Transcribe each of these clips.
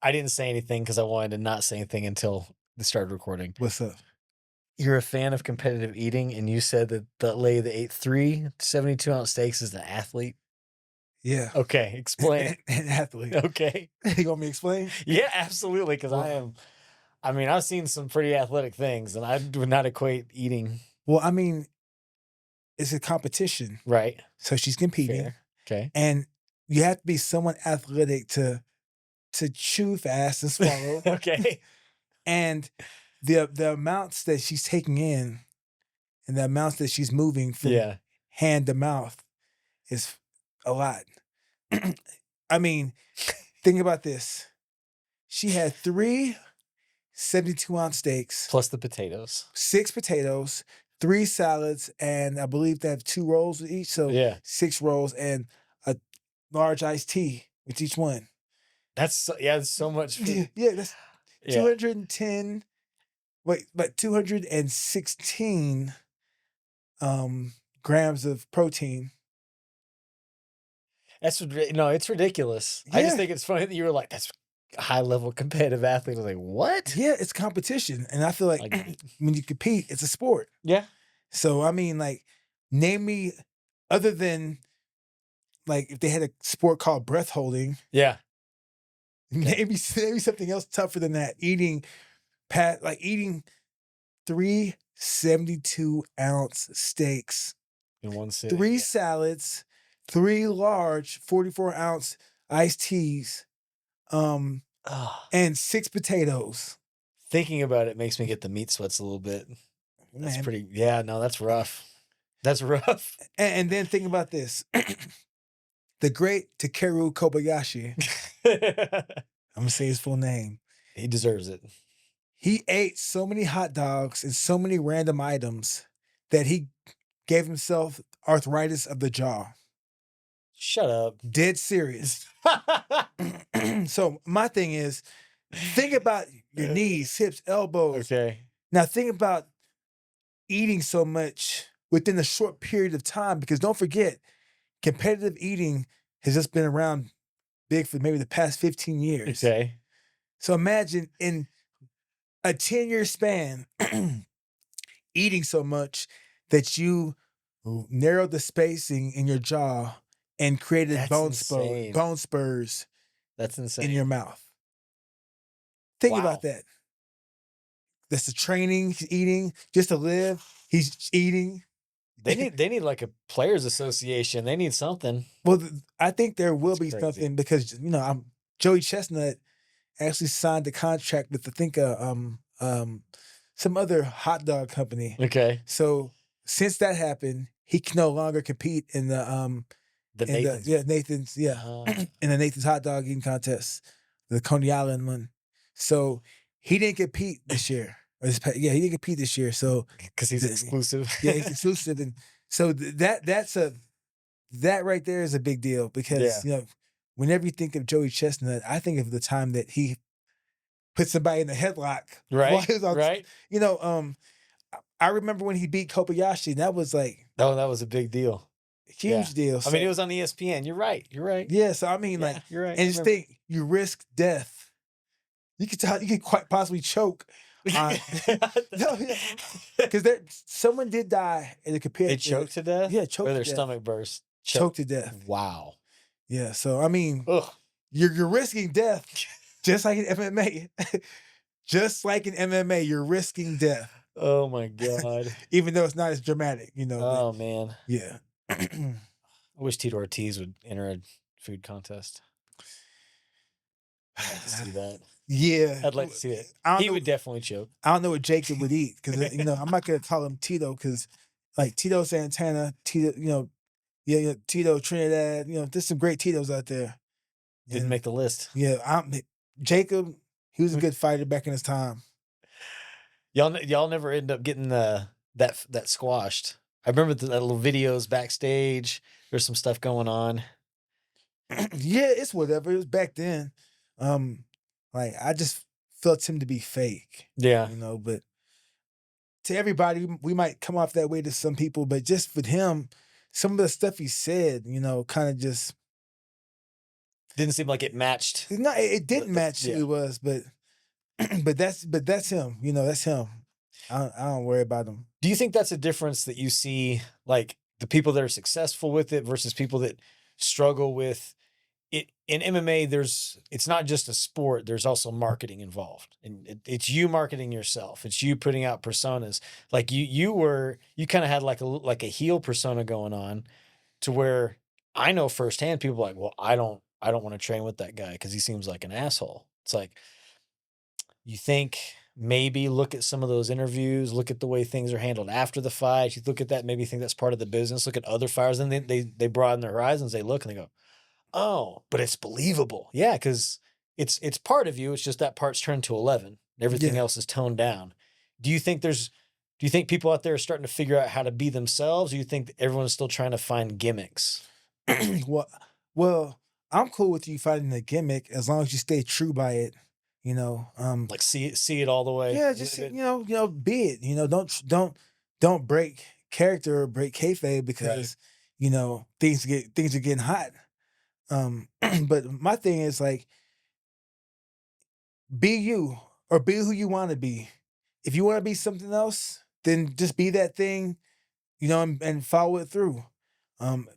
I didn't say anything because I wanted to not say anything until they started recording. What's up? You're a fan of competitive eating, and you said that the lady that ate 3 72-ounce steaks is an athlete. Yeah. Okay, explain. An athlete. Okay. You want me to explain? Yeah, absolutely, because I mean, I've seen some pretty athletic things, and I would not equate eating. Well, I mean, it's a competition. Right. So she's competing. Fair. Okay. And you have to be somewhat athletic to chew fast and swallow. Okay. And the amounts that she's taking in and the amounts that she's moving from Yeah. hand to mouth is a lot. I mean, think about this. She had 3 72-ounce steaks, Plus the potatoes. 6 potatoes, 3 salads, and I believe they have 2 rolls with each. So Yeah. 6 rolls and a large iced tea with each one. That's that's so much food. Yeah, that's Yeah. 210. Wait, but 216 grams of protein. That's no, it's ridiculous. I just Yeah. think it's funny that you were like, that's a high level competitive athlete. I was like, what? Yeah, it's competition. And I feel like when you compete, it's a sport. Yeah. So, I mean, like, name me, other than, like, if they had a sport called breath holding, Yeah. maybe something else tougher than that. Eating 3 72-ounce steaks, In one sitting. 3 Yeah. salads, 3 large 44-ounce iced teas, Ugh. and 6 potatoes. Thinking about it makes me get the meat sweats a little bit. That's Man. pretty, yeah, no, that's rough. That's rough. And then think about this. The great Takeru Kobayashi, I'm gonna say his full name. He deserves it. He ate so many hot dogs and so many random items that he gave himself arthritis of the jaw. Shut up. Dead serious. So my thing is, think about your knees, hips, elbows. Okay. Now think about eating so much within a short period of time, because don't forget, competitive eating has just been around big for maybe the past 15 years. Okay. So imagine in a 10-year span, eating so much that you narrowed the spacing in your jaw and created That's bone insane. spurs That's insane. in your mouth. Think Wow. about that. That's the training, he's eating just to live. He's eating. They need like a players association. They need something. Well, I think there will That's be crazy. something, because Joey Chestnut actually signed a contract with, I think, some other hot dog company. Okay. So since that happened, he can no longer compete in the Nathan's. Nathan's in the Nathan's hot dog eating contest, the Coney Island one. So he didn't compete this year. He didn't compete this year. So because he's exclusive. Yeah, he's exclusive, and so that right there is a big deal, because whenever you think of Joey Chestnut, I think of the time that he put somebody in the headlock. Right. While he was on, right. I remember when he beat Kobayashi, and that was like, oh, that was a big deal. Huge deal. So, I mean, it was on ESPN. You're right. You're right. Yeah. So I mean, like, you're right. And just think, you risk death. You could quite possibly choke. Because someone did die in a competitive. They choked to death. Yeah, choked. Or their to death. stomach burst. Choked to death. Wow. Yeah. So I mean, ugh. You're risking death, just like in MMA. Just like in MMA, you're risking death. Oh my god. Even though it's not as dramatic, Oh man. Yeah. I wish Tito Ortiz would enter a food contest. I'd like to see that. Yeah. I'd like to see it. He would definitely choke. I don't know what Jacob would eat, because I'm not gonna call him Tito, because like Tito Santana, Tito, Tito Trinidad, there's some great Titos out there. Didn't make the list. Yeah, Jacob, he was a good fighter back in his time. Y'all never end up getting that squashed. I remember that little videos backstage. There's some stuff going on. Yeah, it's whatever. It was back then. Like, I just felt him to be fake. Yeah. But to everybody, we might come off that way to some people, but just with him, some of the stuff he said, kind of just, Didn't seem like it matched. No, it didn't match who yeah. he was, but that's him. You know, that's him. I don't worry about him. Do you think that's a difference that you see, like the people that are successful with it versus people that struggle with it? In MMA, it's not just a sport. There's also marketing involved, and it's you marketing yourself. It's you putting out personas. Like you kind of had like a heel persona going on, to where I know firsthand people are like, well, I don't want to train with that guy because he seems like an asshole. It's like, you think maybe look at some of those interviews, look at the way things are handled after the fight. You look at that, maybe think that's part of the business. Look at other fighters, and they broaden their horizons. They look and they go, oh, but it's believable. Yeah, because it's part of you. It's just that part's turned to 11. Everything Yeah. else is toned down. Do you think people out there are starting to figure out how to be themselves? Or you think that everyone's still trying to find gimmicks? well, well, I'm cool with you finding a gimmick as long as you stay true by it. You know, Like see it all the way? yeah, just be it. You know, don't break character or break kayfabe because things are getting hot. But my thing is like, be you or be who you want to be. If you want to be something else, then just be that thing, and follow it through. Um,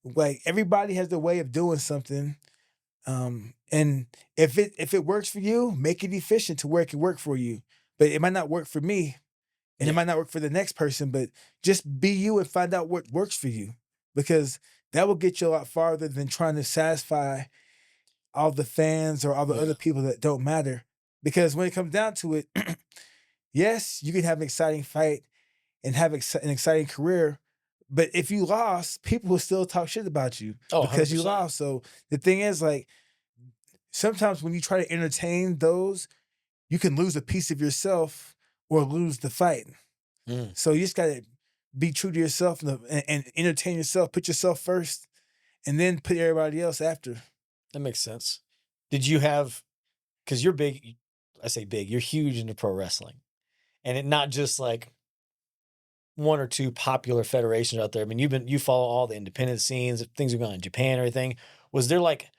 like everybody has their way of doing something. And if it works for you, make it efficient to where it can work for you. But it might not work for me, and it Yeah. might not work for the next person. But just be you and find out what works for you, because that will get you a lot farther than trying to satisfy all the fans or all the Yeah. other people that don't matter. Because when it comes down to it, yes, you can have an exciting fight and have an exciting career. But if you lost, people will still talk shit about you Oh, because you 100%. lost. So the thing is, like, sometimes when you try to entertain those, you can lose a piece of yourself or lose the fight. Mm. So you just gotta be true to yourself and entertain yourself. Put yourself first, and then put everybody else after. That makes sense. Did you have, because you're big, I say big, you're huge into pro wrestling, and it not just like one or two popular federations out there. I mean, you follow all the independent scenes, things are going on in Japan and everything. Was there like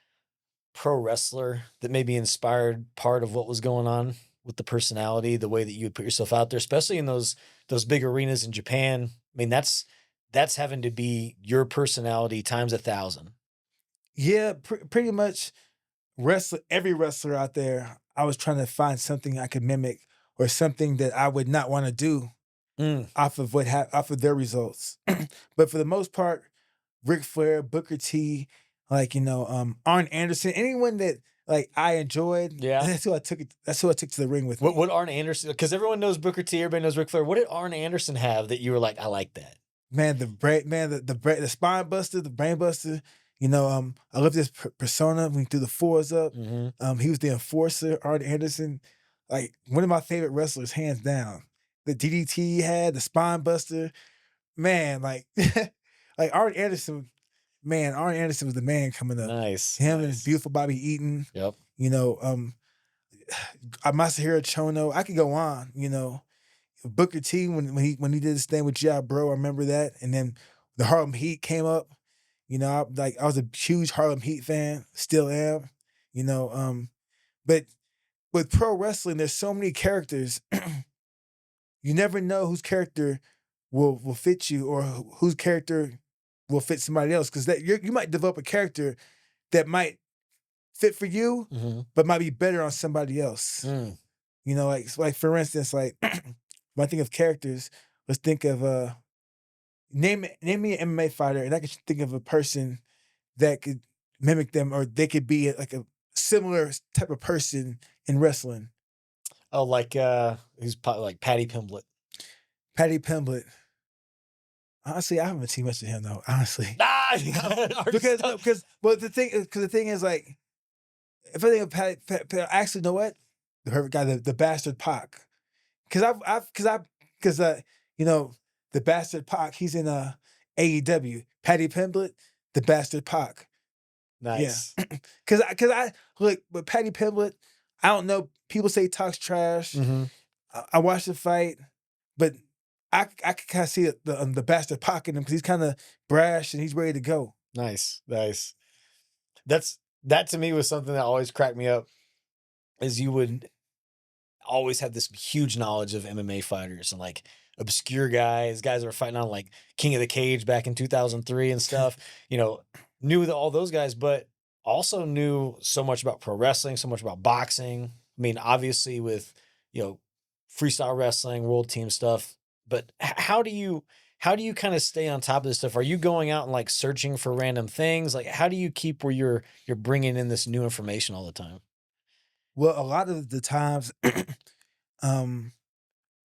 pro wrestler that maybe inspired part of what was going on with the personality, the way that you would put yourself out there, especially in those big arenas in Japan? I mean, that's having to be your personality times 1,000. Yeah, pretty much. Every wrestler out there, I was trying to find something I could mimic or something that I would not want to do Mm, off of their results. But for the most part, Ric Flair, Booker T, Arn Anderson, anyone that like I enjoyed, yeah. that's who I took. That's who I took to the ring with What me. what Arn Anderson? Because everyone knows Booker T, everybody knows Ric Flair. What did Arn Anderson have that you were like, I like that? Man, the spine buster, the brain buster. I love this persona when he threw the fours up. Hmm. He was the enforcer, Arn Anderson, like one of my favorite wrestlers, hands down. The DDT he had, the spine buster, man, like like Arn Anderson, man, Arn Anderson was the man coming up. Nice, Him and nice. beautiful Bobby Eaton, Yep. you know, um, Masahiro Chono. I could go on, Booker T when he did his thing with G.I. Bro, I remember that. And then the Harlem Heat came up. I was a huge Harlem Heat fan, still am. But with pro wrestling, there's so many characters. You never know whose character will fit you or whose character will fit somebody else. Because you might develop a character that might fit for you, Hmm. but might be better on somebody else. Mm. Like for instance, like when I think of characters, let's think of name me an MMA fighter, and I can think of a person that could mimic them, or they could be like a similar type of person in wrestling. Oh, like like Patty Pimblett. Patty Pimblett. Honestly, I haven't seen much of him though. Honestly, Ah, because no, because the thing is like, if I think of actually, you know what? The perfect guy, the bastard Pac. Because you know, the bastard Pac, he's in AEW. Patty Pimblett, the bastard Pac. Yeah. nice. Cause I look with Patty Pimblett, I don't know. People say he talks trash. Hmm. I watched the fight, but I can kind of see the bastard Pac in him because he's kind of brash and he's ready to go. Nice, nice. That's that to me was something that always cracked me up. Is you would always have this huge knowledge of MMA fighters and like obscure guys that were fighting on like King of the Cage back in 2003 and stuff. You know, knew all those guys, but also knew so much about pro wrestling, so much about boxing. I mean, obviously with you know freestyle wrestling, world team stuff. But how do you kind of stay on top of this stuff? Are you going out and like searching for random things? Like, how do you keep where you're bringing in this new information all the time? Well, a lot of the times, um,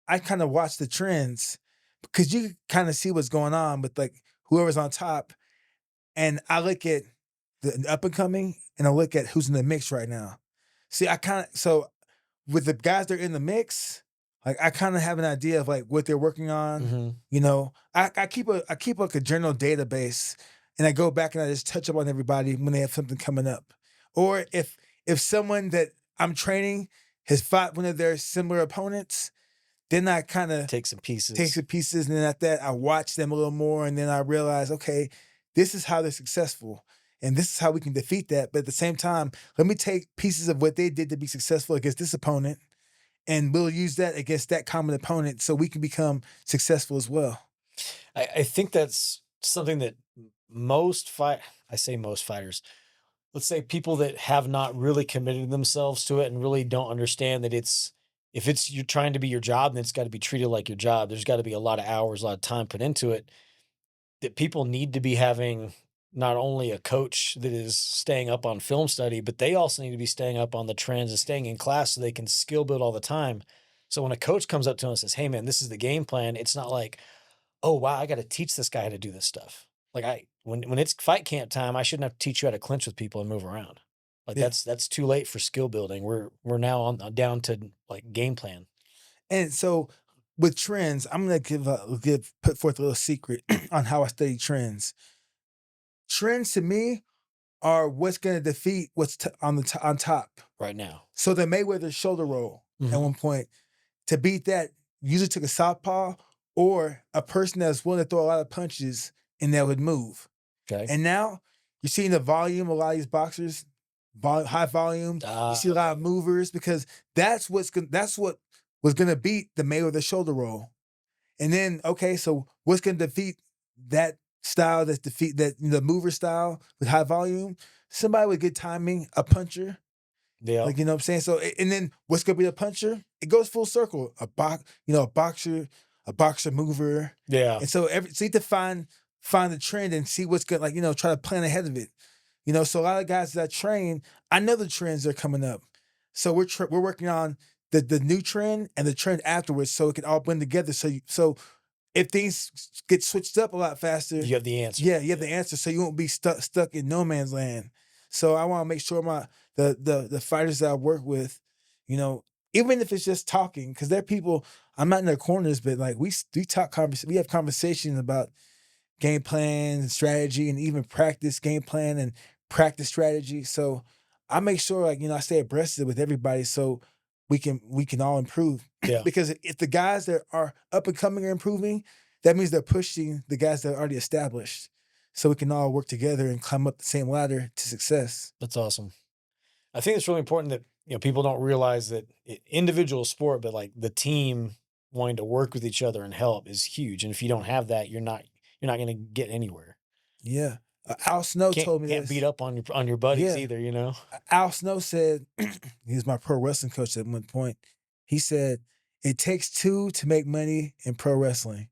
I kind of watch the trends because you kind of see what's going on with like whoever's on top, and I look at the up and coming, and I look at who's in the mix right now. See, I kind of so with the guys that are in the mix, like I kind of have an idea of like what they're working on. Hmm. You know, I keep like a general database, and I go back and I just touch up on everybody when they have something coming up, or if someone that I'm training has fought one of their similar opponents, then I kind of Take some take pieces. some pieces, and then at that I watch them a little more, and then I realize, okay, this is how they're successful, and this is how we can defeat that. But at the same time, let me take pieces of what they did to be successful against this opponent, and we'll use that against that common opponent, so we can become successful as well. I think that's something that most fight. I say most fighters. Let's say people that have not really committed themselves to it and really don't understand that it's if it's you're trying to be your job, then it's got to be treated like your job. There's got to be a lot of hours, a lot of time put into it. That people need to be having not only a coach that is staying up on film study, but they also need to be staying up on the trends and staying in class so they can skill build all the time. So when a coach comes up to them and says, "Hey man, this is the game plan," it's not like, "Oh wow, I got to teach this guy how to do this stuff." Like when it's fight camp time, I shouldn't have to teach you how to clinch with people and move around. Like Yeah. that's too late for skill building. We're now on down to like game plan. And so with trends, I'm gonna give put forth a little secret on how I study trends. Trends to me are what's gonna defeat what's on top. Right now. So the Mayweather shoulder roll at Mhm. one point, to beat that, usually took a southpaw or a person that's willing to throw a lot of punches and that would move. Okay. And now you're seeing the volume of a lot of these boxers, high volume. You see a lot of movers because that's what was gonna beat the Mayweather shoulder roll. And then okay, so what's gonna defeat that style? That's defeat that the mover style with high volume. Somebody with good timing, a puncher, Yeah. like, you know what I'm saying? So, and then what's gonna be the puncher? It goes full circle. A boxer mover. Yeah. And so so you have to find the trend and see what's good, like, try to plan ahead of it. So a lot of guys that I train, I know the trends are coming up. So we're working on the new trend and the trend afterwards so it can all blend together. So if things get switched up a lot faster, You have the answer. yeah, you have the answer, so you won't be stuck in no man's land. So I want to make sure the fighters that I work with, you know, even if it's just talking, because they're people I'm not in their corners, but like we have conversations about game plan and strategy, and even practice game plan and practice strategy. So I make sure, like, I stay abreast of it with everybody so we can all improve. Yeah. Because if the guys that are up and coming are improving, that means they're pushing the guys that are already established. So we can all work together and climb up the same ladder to success. That's awesome. I think it's really important that people don't realize that individual sport, but like the team wanting to work with each other and help is huge. And if you don't have that, you're not going to get anywhere. Yeah. Al Snow Can't told me can't beat this. up on your buddies Yeah. either. You know. Al Snow said, he was my pro wrestling coach at one point. He said, it takes two to make money in pro wrestling.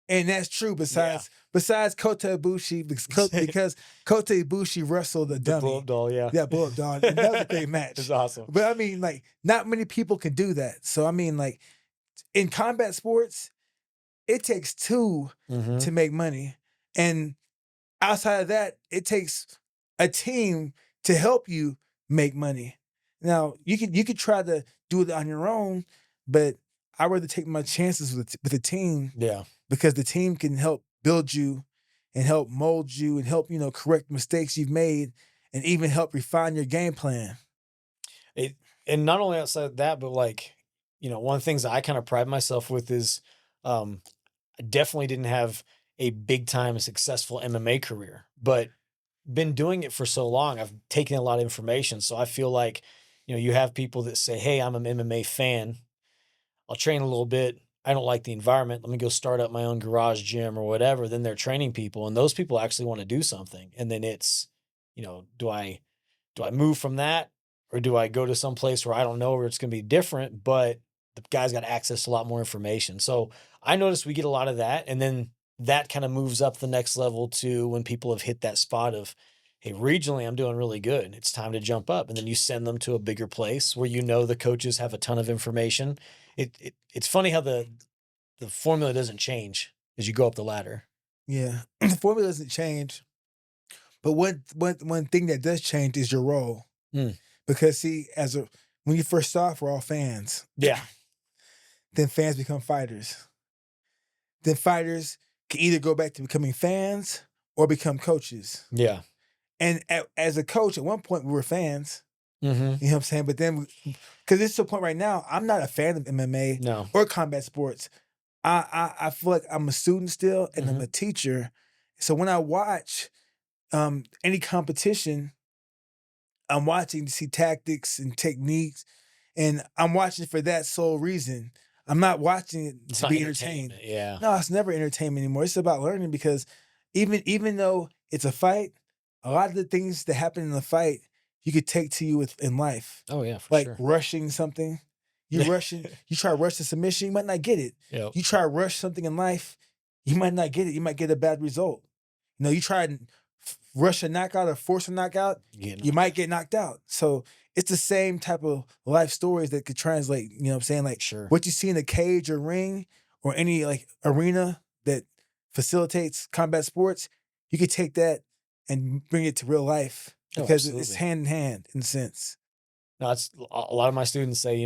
And that's true. Yeah. Besides Kota Ibushi, because Kota Ibushi wrestled a The blow dummy. up doll. Yeah. Yeah, blow up dog. And that was a great match. It's awesome. But I mean, like, not many people can do that. So I mean, like, in combat sports, it takes two Hmm. to make money. And outside of that, it takes a team to help you make money. Now, you could try to do it on your own, but I'd rather take my chances with a team, Yeah. because the team can help build you and help mold you and help, correct mistakes you've made and even help refine your game plan. It and not only outside of that, but like one of the things that I kind of pride myself with is um I definitely didn't have a big time successful MMA career, but been doing it for so long, I've taken a lot of information. So I feel like, you have people that say, "Hey, I'm an MMA fan. I'll train a little bit. I don't like the environment. Let me go start up my own garage gym or whatever." Then they're training people, and those people actually want to do something. And then it's, do I move from that, or do I go to some place where I don't know, where it's going to be different, but the guy's got access to a lot more information? So I noticed we get a lot of that, and then that kind of moves up the next level to when people have hit that spot of, hey, regionally I'm doing really good. It's time to jump up, and then you send them to a bigger place where the coaches have a ton of information. It's funny how the formula doesn't change as you go up the ladder. Yeah. The formula doesn't change. But one thing that does change is your role. Mm. Because see, when you first start off, we're all fans. Yeah. Then fans become fighters. Then fighters can either go back to becoming fans or become coaches. Yeah. And as a coach, at one point we were fans. Mm-hmm. You know what I'm saying? But then, because it's to a point right now, I'm not a fan of MMA No. or combat sports. I feel like I'm a student still, and I'm a teacher. So when I watch any competition, I'm watching to see tactics and techniques, and I'm watching for that sole reason. I'm not watching it It's to not be entertained. entertainment. Yeah. No, it's never entertainment anymore. It's about learning, because even though it's a fight, a lot of the things that happen in the fight you could take to you in life. Oh yeah, for Like sure. rushing something. You try to rush the submission, you might not get it. Yep. You try to rush something in life, you might not get it. You might get a bad result. You try and rush a knockout or force a knockout, you might get knocked out. So it's the same type of life stories that could translate, you know what I'm saying? Like Sure. what you see in a cage or ring or any like arena that facilitates combat sports, you could take that and bring it to real life, because it's hand in hand in a sense. No, it's a lot of my students say,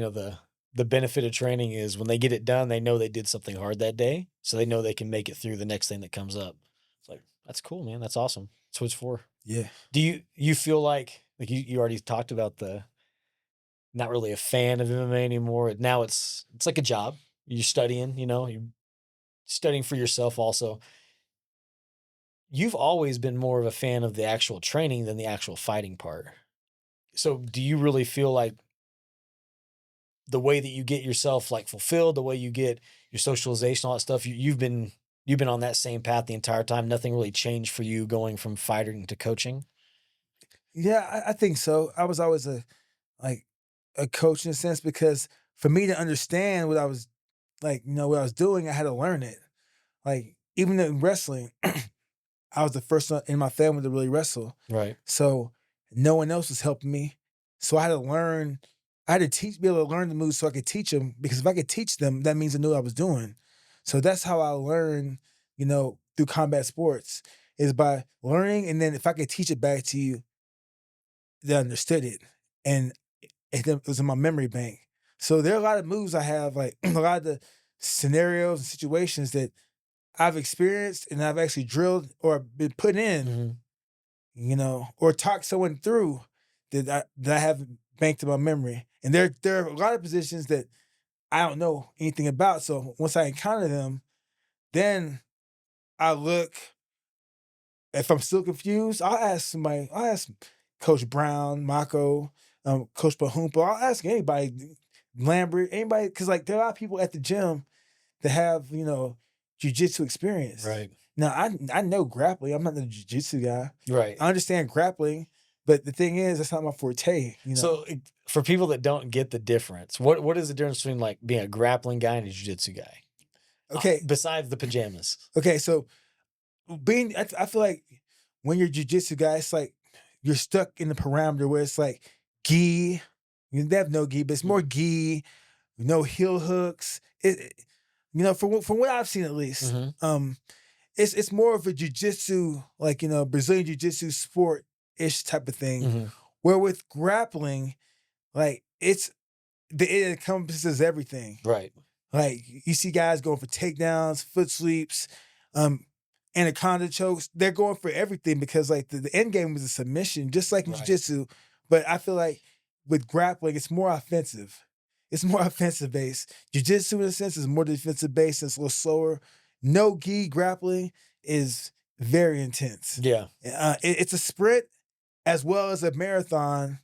the benefit of training is when they get it done, they know they did something hard that day. So they know they can make it through the next thing that comes up. It's like, that's cool, man. That's awesome. That's what it's for. Yeah. Do you feel like you already talked about not really a fan of MMA anymore. Now it's like a job. You're studying, you're studying for yourself also. You've always been more of a fan of the actual training than the actual fighting part. So do you really feel like the way that you get yourself like fulfilled, the way you get your socialization, all that stuff, you've been on that same path the entire time? Nothing really changed for you going from fighting to coaching? Yeah, I think so. I was always a coach in a sense, because for me to understand what I was what I was doing, I had to learn it. Like even in wrestling, I was the first one in my family to really wrestle. Right. So no one else was helping me. So I had to learn. I had to be able to learn the moves so I could teach them. Because if I could teach them, that means I knew what I was doing. So that's how I learned, through combat sports, is by learning, and then if I could teach it back to you, they understood it, and it was in my memory bank. So there are a lot of moves I have, like a lot of the scenarios and situations that I've experienced and I've actually drilled or been put in, or talked someone through, that I have banked in my memory. And there are a lot of positions that I don't know anything about. So once I encounter them, then I look. If I'm still confused, I'll ask somebody. I'll ask Coach Brown, Mako, Coach Bahumpa. I'll ask anybody, Lambert, anybody, because like there are a lot of people at the gym that have jiu-jitsu experience. Right. Now I know grappling. I'm not the jiu-jitsu guy. Right. I understand grappling, but the thing is, that's not my forte. So for people that don't get the difference, what is the difference between like being a grappling guy and a jiu-jitsu guy? Okay. Besides the pajamas. Okay, so I feel like when you're a jiu-jitsu guy, it's like you're stuck in the parameter where it's like gi. They have no gi, but it's more gi, no heel hooks. From what I've seen at least, it's more of a jiu-jitsu, like Brazilian jiu-jitsu sport-ish type of thing. Where with grappling, like it encompasses everything. Right. Like you see guys going for takedowns, foot sweeps, anaconda chokes. They're going for everything, because like the end game was a submission, just like in jiu-jitsu. But I feel like with grappling, it's more offensive. It's more offensive based. Jiu-jitsu in a sense is more defensive based. It's a little slower. No gi grappling is very intense. Yeah. It's a sprint as well as a marathon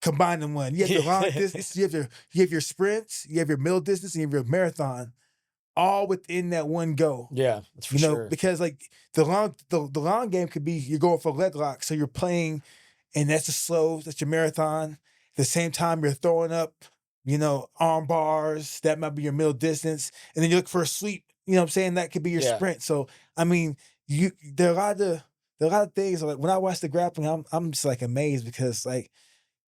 combined in one. You have the long distance, you have your sprints, you have your middle distance, and you have your marathon, all within that one go. Yeah, that's for sure. Because like the long game could be you're going for leg lock, so you're playing, and that's your marathon. At the same time, you're throwing up, arm bars. That might be your middle distance, and then you look for a sweep. You know what I'm saying? That could be your sprint. So I mean, there are a lot of things. Like when I watch the grappling, I'm just like amazed because like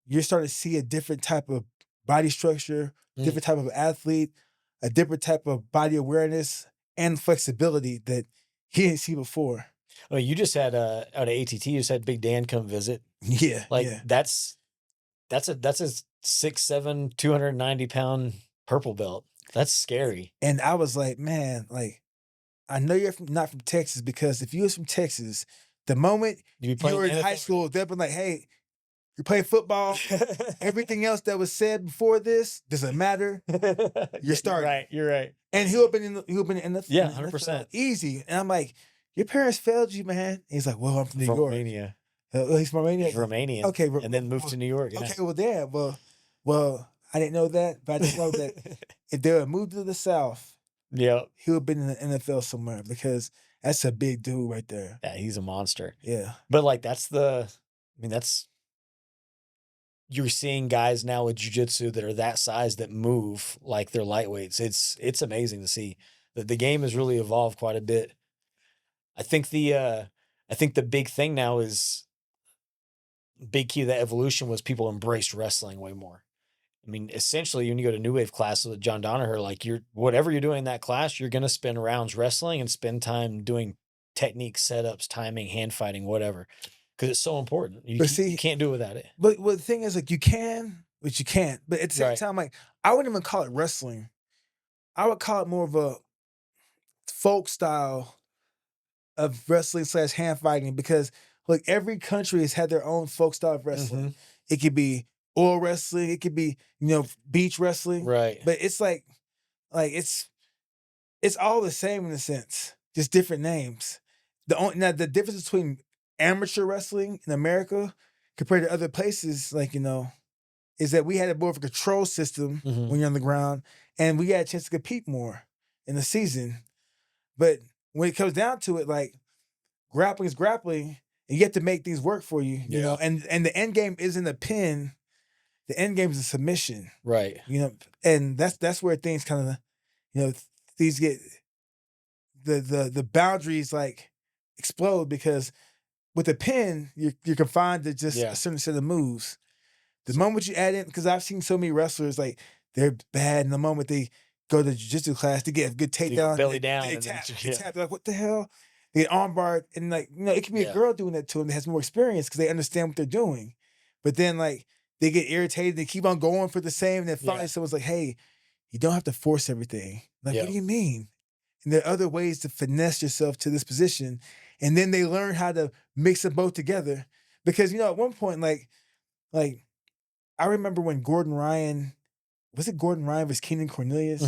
you're starting to see a different type of body structure, different type of athlete, a different type of body awareness and flexibility that he didn't see before. Oh, you just had out of ATT, you just had Big Dan come visit. Yeah, like that's a 6'7", 290-pound purple belt. That's scary. And I was like, man, like I know you're not from Texas, because if you was from Texas, the moment you were in high school, they'd be like, hey, you play football. Everything else that was said before this doesn't matter. You're starting. Right, you're right. And he'll been in the 100%. Easy. And I'm like, your parents failed you, man. And he's like, well, I'm from New York. Romania. He's from Romania. He's Romanian. Okay, and then moved to New York. Yeah. Okay, well, there. Well, I didn't know that, but I just know that if they would moved to the South, he would have been in the NFL somewhere, because that's a big dude right there. Yeah, he's a monster. Yeah. But like you're seeing guys now with jiu-jitsu that are that size that move like they're lightweights. It's amazing to see that the game has really evolved quite a bit. I think the big thing now is big key to that evolution was people embraced wrestling way more. I mean, essentially, when you go to New Wave class with John Donaher, like whatever you're doing in that class, you're going to spend rounds wrestling and spend time doing technique, setups, timing, hand fighting, whatever. Because it's so important. You can't do it without it. But the thing is, like, you can, but you can't. But at the same time, like, I wouldn't even call it wrestling. I would call it more of a folk style of wrestling / hand fighting, because like every country has had their own folk style of wrestling. It could be oil wrestling, it could be, beach wrestling. Right. But it's like it's all the same in a sense, just different names. The difference between amateur wrestling in America compared to other places, like, is that we had a more of a control system when you're on the ground, and we had a chance to compete more in the season. But when it comes down to it, like, grappling is grappling, and you have to make things work for you, you know. And the end game isn't a pin; the end game is a submission, right? And that's where things kind of, things get the boundaries like explode, because with a pin, you're confined to just a certain set of moves. The moment you add in, because I've seen so many wrestlers, like, they're bad, and the moment they go to jiu-jitsu class, to get a good takedown, belly down, they tap. They're like, what the hell? They get armbarred, and like, it can be a girl doing that to them that has more experience because they understand what they're doing. But then, like, they get irritated, they keep on going for the same, and then finally someone's like, hey, you don't have to force everything. Like, what do you mean? And there are other ways to finesse yourself to this position. And then they learn how to mix them both together. Because, at one point, like I remember when Gordon Ryan versus Keenan Cornelius?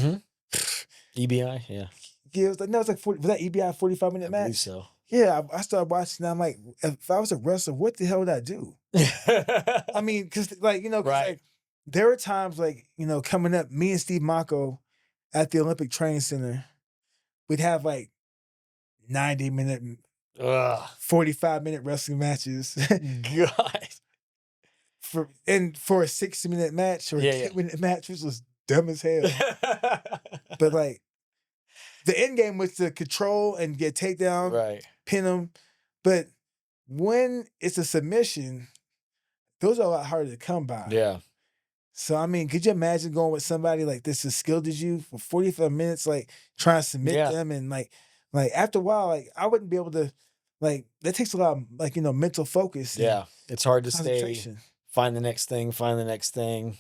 EBI, yeah. Yeah, it was like, no, it was like was that EBI 45-minute match? I believe so. Yeah, I started watching, and I'm like, if I was a wrestler, what the hell would I do? I mean, because, like, like, there were times, like, coming up, me and Steve Mako at the Olympic Training Center, we'd have like 90-minute, 45-minute wrestling matches. God. For a 60-minute match or a 10-minute match, which was dumb as hell. But like, the end game was to control and get takedown, pin them. But when it's a submission, those are a lot harder to come by. Yeah. So, I mean, could you imagine going with somebody like this as skilled as you for 45 minutes, like, trying to submit them? And like after a while, like, I wouldn't be able to, like, that takes a lot of, like, mental focus. Yeah. It's hard to stay, find the next thing.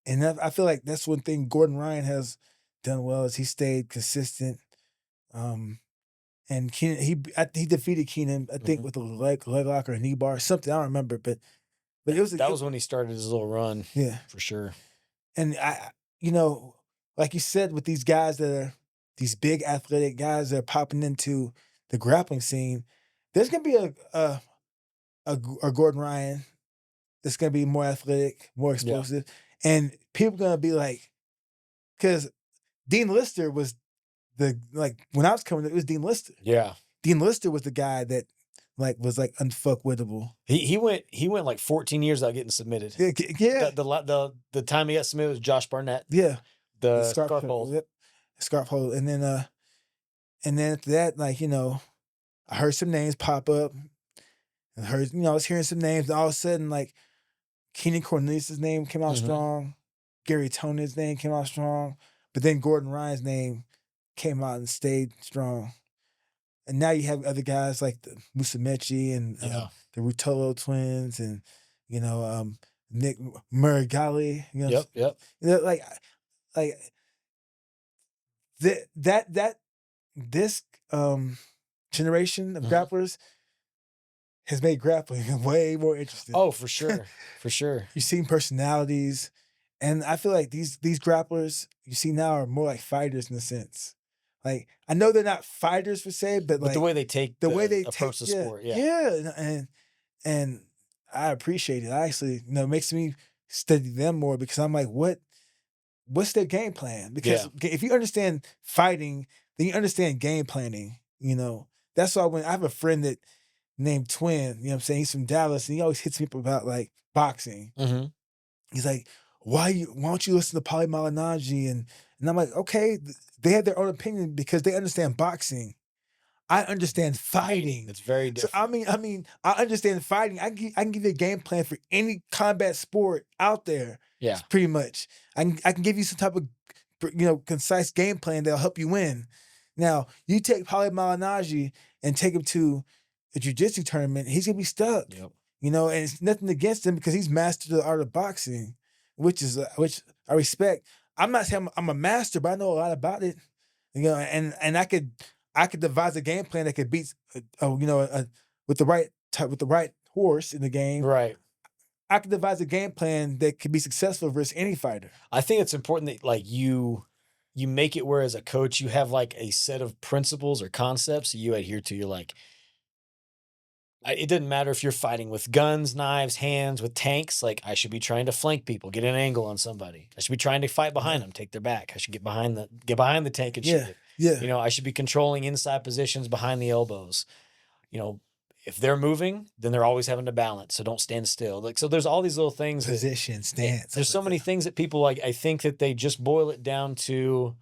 And I feel like that's one thing Gordon Ryan has done well, is he stayed consistent. And Keenan, he defeated Keenan, I think, with a leg lock or a knee bar, something, I don't remember, but it was that was when he started his little run. Yeah, for sure. And like you said, with these guys that are these big athletic guys that are popping into the grappling scene, there's gonna be a Gordon Ryan that's gonna be more athletic, more Yeah. explosive, and people gonna be like, because Dean Lister was when I was coming up, it was Dean Lister. Yeah. Dean Lister was the guy that was unfuckwittable. He went like 14 years without getting submitted. Yeah, yeah, The time he got submitted was Josh Barnett, yeah. the scarf hold. Yep, scarf hold, and then after that, I heard some names pop up. I heard, I was hearing some names, and all of a sudden, Keenan Cornelius' name came out Mhm. strong. Gary Tony's name came out strong. But then Gordon Ryan's name came out and stayed strong. And now you have other guys like the Musumeci and Yeah. the Rutolo twins and, Nick Murray. Yep. Like this generation of Mhm. grapplers has made grappling way more interesting. Oh, for sure. For sure. You've seen personalities, and I feel like these grapplers you see now are more like fighters in a sense. Like, I know they're not fighters per se, but But the way they take the way they approach take, the sport, yeah. yeah, and I appreciate it. I actually, it makes me study them more because I'm like, what's their game plan? Because if you understand fighting, then you understand game planning. That's why when I have a friend that named Twin, I'm saying, he's from Dallas, and he always hits me up about boxing. Mhm. He's like, why don't you listen to Paulie Malignaggi? And I'm like, okay, they have their own opinion because they understand boxing. I understand fighting. It's very So different. I understand fighting. I can give you a game plan for any combat sport out there. Yeah. Pretty much. I can give you some type of concise game plan that'll help you win. Now, you take Paulie Malignaggi and take him to a jiu-jitsu tournament, he's gonna be stuck. Yep. And it's nothing against him because he's mastered the art of boxing, which I respect. I'm not saying I'm a master, but I know a lot about it. And I could devise a game plan that could beat, with the right type, with the right horse in the game. Right. I could devise a game plan that could be successful versus any fighter. I think it's important that you make it where as a coach you have a set of principles or concepts you adhere to. You're like, it doesn't matter if you're fighting with guns, knives, hands, with tanks. Like, I should be trying to flank people, get an angle on somebody. I should be trying to fight behind them, take their back. I should get behind the tank and shoot it. Yeah. I should be controlling inside positions behind the elbows. If they're moving, then they're always having to balance. So don't stand still. So there's all these little things. Position, stance. There's so many things that people I think that they just boil it down to,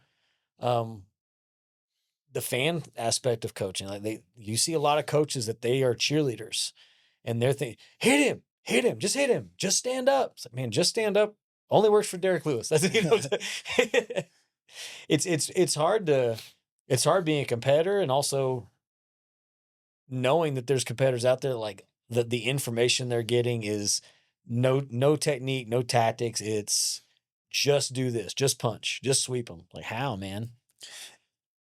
the fan aspect of coaching. You see a lot of coaches that they are cheerleaders, and they're thinking, hit him, just hit him, just stand up. It's like, man, just stand up only works for Derek Lewis. That's it's hard being a competitor and also knowing that there's competitors out there that the information they're getting is no technique, no tactics. It's just do this, just punch, just sweep them. Like, how, man?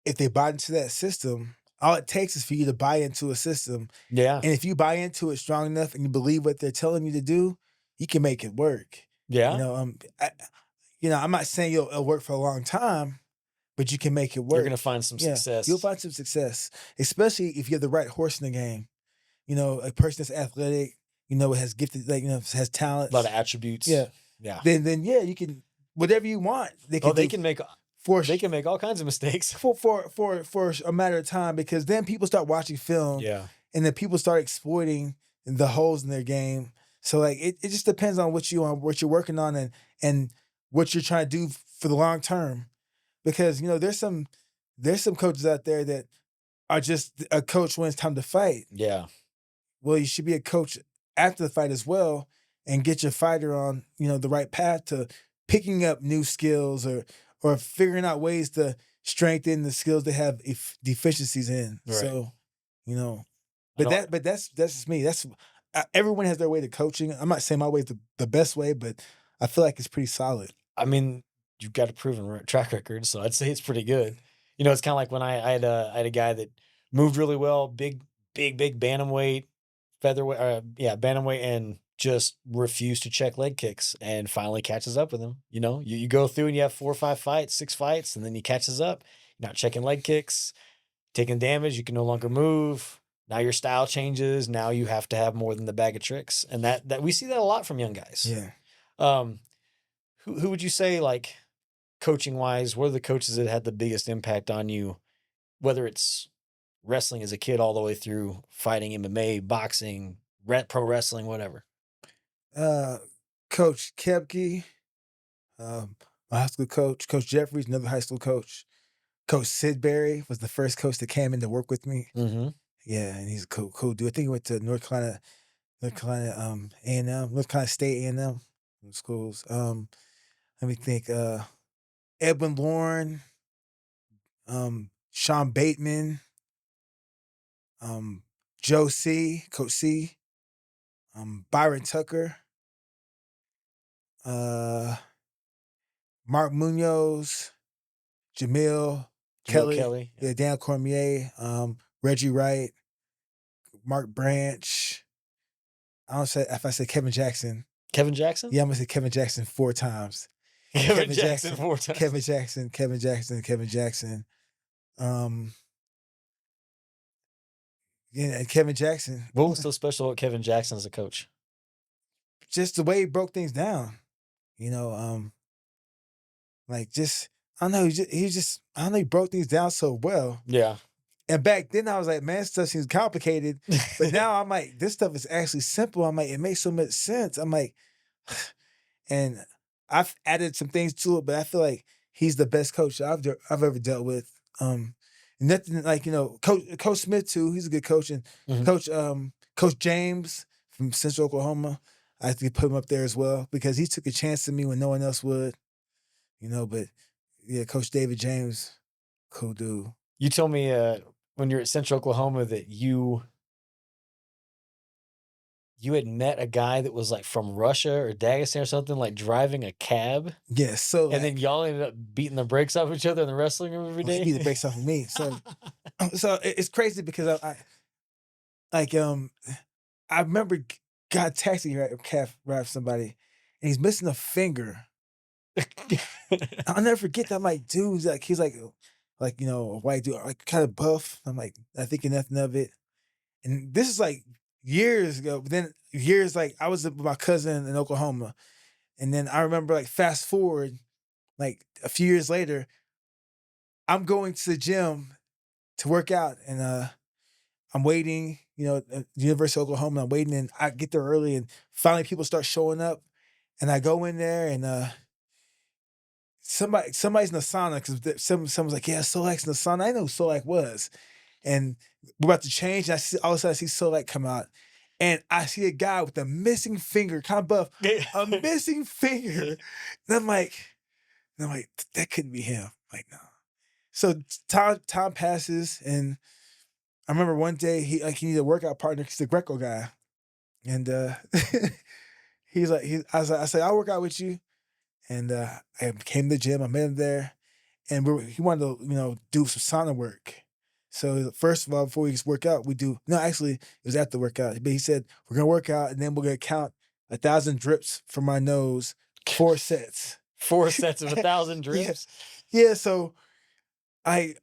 If they buy into that system, all it takes is for you to buy into a system. Yeah. And if you buy into it strong enough and you believe what they're telling you to do, you can make it work. Yeah. I'm not saying it'll work for a long time, but you can make it work. You're going to find some success. You'll find some success, especially if you have the right horse in the game. A person that's athletic, has gifted, has talent. A lot of attributes. Yeah. Yeah. Then you can, whatever you want. They can make all kinds of mistakes for a matter of time, because then people start watching film. Yeah. And then people start exploiting the holes in their game. So it just depends on what you're working on and what you're trying to do for the long term. Because there's some coaches out there that are just a coach when it's time to fight. Yeah. Well, you should be a coach after the fight as well, and get your fighter on the right path to picking up new skills or figuring out ways to strengthen the skills they have deficiencies in. Right. So, but that's just me. Everyone has their way to coaching. I'm not saying my way is the best way, but I feel like it's pretty solid. I mean, you've got a proven track record, so I'd say it's pretty good. It's kind of like when I had a guy that moved really well, big bantamweight, featherweight, bantamweight, and just refused to check leg kicks, and finally catches up with him. You go through and you have 4 or 5 fights, 6 fights, and then he catches up. You're not checking leg kicks, taking damage, you can no longer move. Now your style changes. Now you have to have more than the bag of tricks. And that we see that a lot from young guys. Yeah. Who would you say, like, coaching wise, what are the coaches that had the biggest impact on you, whether it's wrestling as a kid all the way through fighting, MMA, boxing, pro wrestling, whatever? Coach Kepke, my high school coach, Coach Jeffries, another high school coach. Coach Sidbury was the first coach that came in to work with me. Mm-hmm. Yeah, and he's a cool dude. I think he went to North Carolina A&M, North Carolina State A&M schools. Let me think. Edwin Lauren, Sean Bateman, Joe C, Coach C, Byron Tucker, Mark Munoz, Jamil Kelly, Yeah. Dan Cormier, Reggie Wright, Mark Branch. I don't say if I say Kevin Jackson. Kevin Jackson? Yeah, I'm gonna say Kevin Jackson 4 times. Kevin Jackson 4 times. Kevin Jackson. Yeah, and Kevin Jackson. What was so special about Kevin Jackson as a coach? Just the way he broke things down. You know, like just I don't know, I don't know, he broke things down so well. Yeah. And back then I was like, man, stuff seems complicated. But now I'm like, this stuff is actually simple. I'm like, it makes so much sense. I'm like, and I've added some things to it, but I feel like he's the best coach I've ever dealt with. Nothing like, you know, Coach Smith too. He's a good coach, and Coach James from Central Oklahoma. I have to put him up there as well because he took a chance on me when no one else would. You know, but yeah, Coach David James, cool dude. You told me when you're at Central Oklahoma that you had met a guy that was like from Russia or Dagestan or something, like driving a cab. Yes, so and then y'all ended up beating the brakes off each other in the wrestling room every day. He beat the brakes off of me. So, it's crazy because I remember got a taxi cab ride for somebody, and he's missing a finger. I'll never forget that. I'm like, dude, he's like, you know, a white dude, like kind of buff. I'm like, not thinking nothing of it. And this is like years ago. But then years, like I was with my cousin in Oklahoma. And then I remember like fast forward, like a few years later, I'm going to the gym to work out. And I'm waiting, you know, at the University of Oklahoma. I'm waiting and I get there early and finally people start showing up. And I go in there and somebody's in the sauna because someone's like, yeah, Solak's in the sauna. I know who Solak was. And we're about to change. And all of a sudden I see Solak come out. And I see a guy with a missing finger, kind of buff, a missing finger. And I'm like, that couldn't be him. Like, no. So time passes, and I remember one day he needed a workout partner. He's the Greco guy. And he's like, I said, I'll work out with you. And I came to the gym. I met him there, and he wanted to, you know, do some sauna work. So first of all, before we work out, actually, it was after the workout. But he said, we're gonna work out, and then we're gonna count 1,000 drips from my nose, 4 sets. 4 sets of 1,000 drips. Yeah. So I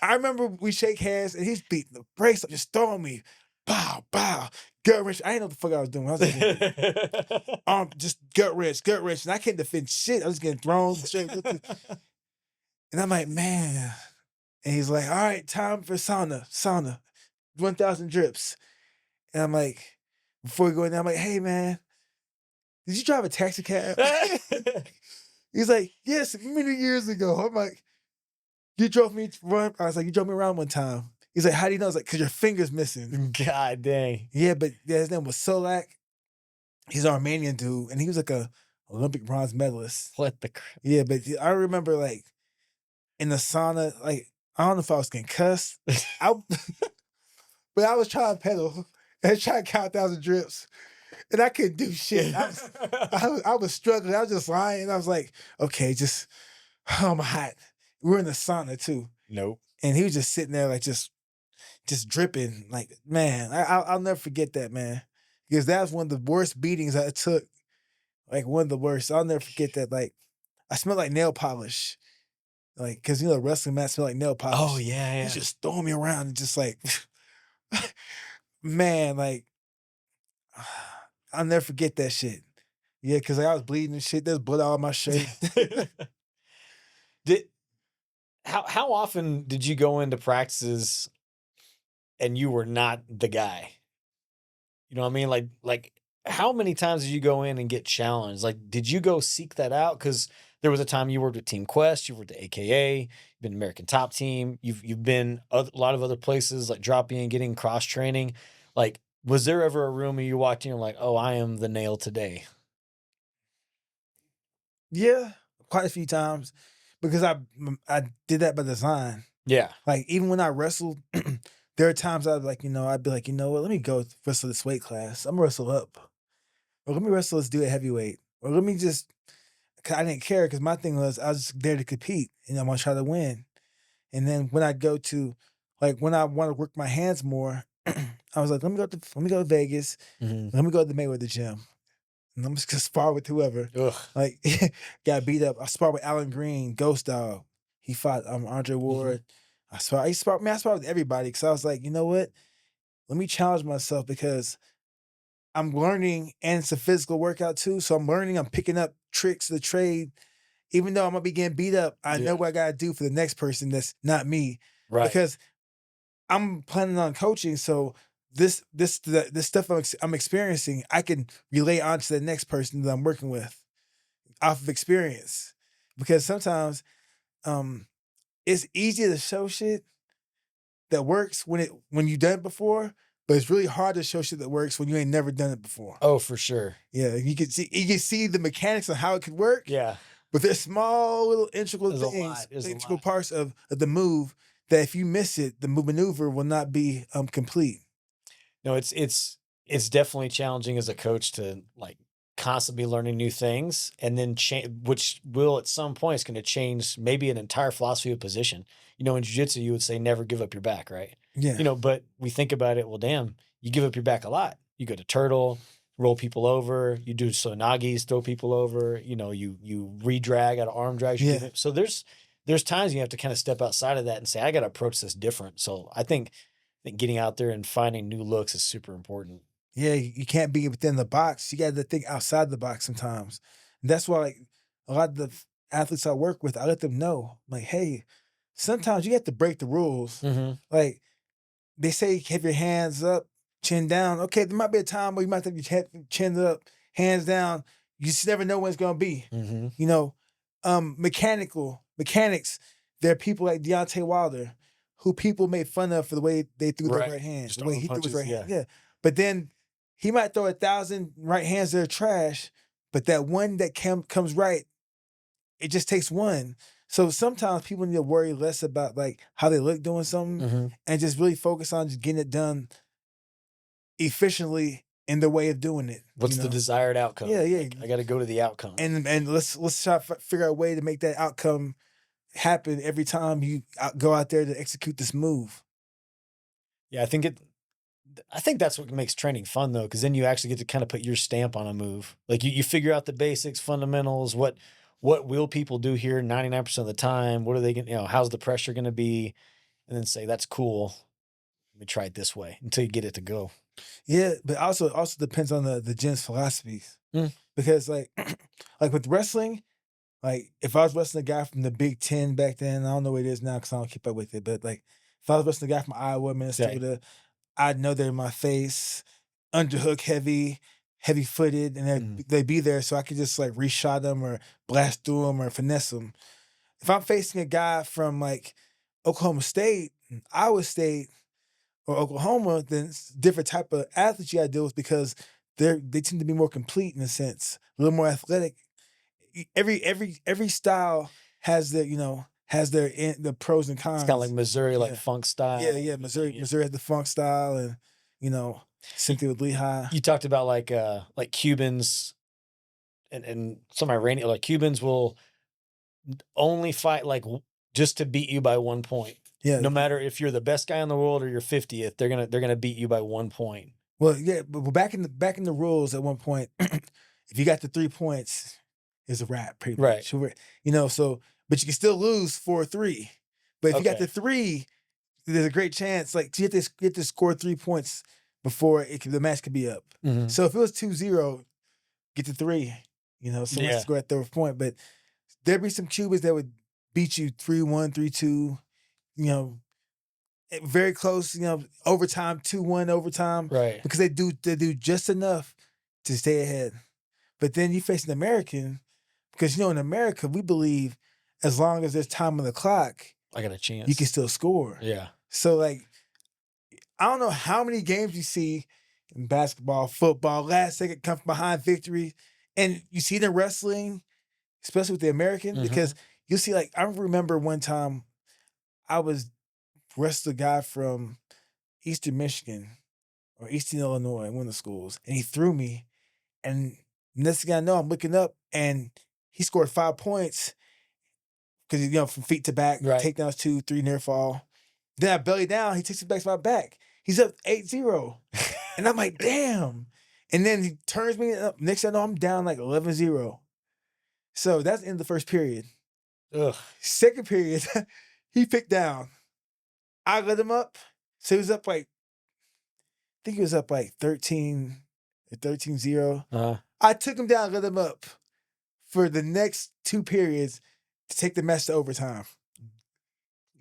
remember we shake hands, and he's beating the brakes up, just throwing me, bow, gut wrench. I didn't know what the fuck I was doing. I was like, just gut wrench, and I couldn't defend shit. I was getting thrown straight. And I'm like, man. And he's like, all right, time for sauna, 1,000 drips. And I'm like, before we go in there, I'm like, hey man, did you drive a taxi cab? He's like, yes, many years ago. I'm like, you drove me around. I was like, you drove me around one time. He's like, how do you know? I was like, because your finger's missing. God dang. Yeah, but his name was Solak. He's an Armenian dude, and he was like a Olympic bronze medalist. What the crap? Yeah, but I remember like in the sauna, like, I don't know if I was concussed. But I was trying to pedal and trying to count 1,000 drips. And I couldn't do shit. I was struggling. I was just lying. I was like, okay, I'm hot. We were in the sauna too. Nope. And he was just sitting there like just dripping. Like, man, I'll never forget that, man. Because that was one of the worst beatings I took. Like one of the worst. I'll never forget that. Like, I smelled like nail polish. Like, cause wrestling mats smell like nail polish. Oh yeah, He's yeah. just throwing me around and just like, man, like I'll never forget that shit. Yeah, cause like, I was bleeding and shit. There's blood all on my shirt. Did how often did you go into practices and you were not the guy? You know what I mean? Like how many times did you go in and get challenged? Like, did you go seek that out? Because there was a time you worked with Team Quest, you worked at AKA, you've been American Top Team, you've been a lot of other places like dropping and getting cross training. Like, was there ever a room where you walked in and you're like, oh, I am the nail today? Yeah, quite a few times because I did that by design. Yeah. Like even when I wrestled, there are times I'd be like, you know what, let me go wrestle this weight class. I'm gonna wrestle up. Or let me wrestle this dude at heavyweight. Or let me just 'cause I didn't care because my thing was I was just there to compete and I'm gonna try to win. And then when I go to like when I want to work my hands more, I was like, let me go to Vegas, Mhm. let me go to the Mayweather gym. And I'm just gonna spar with whoever. Ugh. Like got beat up. I sparred with Alan Green, Ghost Dog. He fought Andre Ward. I used to spar, man, I sparred with everybody because I was like, you know what? Let me challenge myself because I'm learning and it's a physical workout too. So I'm learning, I'm picking up tricks of the trade. Even though I'm gonna be getting beat up, I know Yeah. what I gotta do for the next person that's not me. Right. Because I'm planning on coaching. So this stuff I'm experiencing, I can relay on to the next person that I'm working with off of experience. Because sometimes um it's easier to show shit that works when you done it before, but it's really hard to show shit that works when you ain't never done it before. Oh, for sure. Yeah, you can see the mechanics of how it could work, Yeah. but there's small little integral There's a things, lot. There's a integral lot. parts of the move that if you miss it, the maneuver will not be complete. No, it's definitely challenging as a coach to like constantly be learning new things and then change, which will at some point is going to change maybe an entire philosophy of position. You know, in jiu-jitsu, you would say never give up your back, right? Yeah. You know, but we think about it, well, damn, you give up your back a lot. You go to turtle, roll people over, you do sonagis, throw people over, you know, you re-drag out of arm drags. You Yeah. give it, so there's times you have to kind of step outside of that and say, I got to approach this different. So I think getting out there and finding new looks is super important. Yeah, you can't be within the box. You got to think outside the box sometimes. And that's why, like, a lot of the athletes I work with, I let them know, like, hey, sometimes you have to break the rules. Mm-hmm. Like, they say, have your hands up, chin down. Okay, there might be a time where you might have your chin up, hands down. You just never know when it's going to be. Mm-hmm. You know, mechanics, there are people like Deontay Wilder who people made fun of for the way they threw their Right. right hand, Just the way throwing he threw his punches, right hand. yeah. Yeah. But then he might throw 1,000 right hands that are trash, but that one that comes right, it just takes one. So sometimes people need to worry less about like how they look doing something Mm-hmm. and just really focus on just getting it done efficiently in the way of doing it. What's the desired outcome? Yeah, yeah. Like, I got to go to the outcome. And let's try to figure out a way to make that outcome happen every time you go out there to execute this move. Yeah, I think that's what makes training fun though, because then you actually get to kind of put your stamp on a move. Like you figure out the basics, fundamentals, what will people do here 99% of the time? What are they going to, you know, how's the pressure going to be? And then say, that's cool. Let me try it this way until you get it to go. Yeah, but also depends on the gym's philosophies. Mm. Because like like with wrestling, like if I was wrestling a guy from the Big Ten back then, I don't know what it is now because I don't keep up with it. But like if I was wrestling a guy from Iowa, Minnesota, I'd know they're in my face, underhook heavy footed, and they'd be there, so I could just like reshot them or blast through them or finesse them. If I'm facing a guy from like Oklahoma State, Iowa State, or Oklahoma, then it's a different type of athletes you got to deal with because they tend to be more complete in a sense, a little more athletic. Every style has the pros and cons. It's kind of like Missouri, like funk style. Yeah. Missouri has the funk style, and Cynthia with Lehigh. You talked about like Cubans and some Iranian, like Cubans will only fight like just to beat you by 1 point. Yeah. No matter if you're the best guy in the world or you're 50th, they're gonna beat you by 1 point. Well, yeah, but back in the rules at one point, if you got the 3 points, it's a wrap, pretty much. So but you can still lose 4-3. But if you got Okay. the 3, there's a great chance, like, you have to score 3 points before the match could be up. Mhm. So if it was 2-0, get the 3. Someone Yeah. score at third point. But there'd be some Cubans that would beat you 3-1, 3-2. Very close. Overtime, 2-1 overtime, Right. because they do just enough to stay ahead. But then you face an American, because in America we believe as long as there's time on the clock, I got a chance. you can still score. Yeah. So, like, I don't know how many games you see in basketball, football, last second come from behind victory. And you see it in wrestling, especially with the American, because you see, like, I remember one time I was wrestling a guy from Eastern Michigan or Eastern Illinois, one of the schools, and he threw me. And next thing I know, I'm looking up and he scored 5 points because, from feet to back, Right. takedowns 2, 3 near fall. Then I belly down, he takes it back to my back. He's up 8-0. And I'm like, damn. And then he turns me up. Next thing I know, I'm down like 11-0. So that's in the first period. Ugh. Second period, he picked down. I let him up. So he was up like, I think he was up like 13 or 13-0. I took him down, let him up for the next 2 periods to take the match to overtime.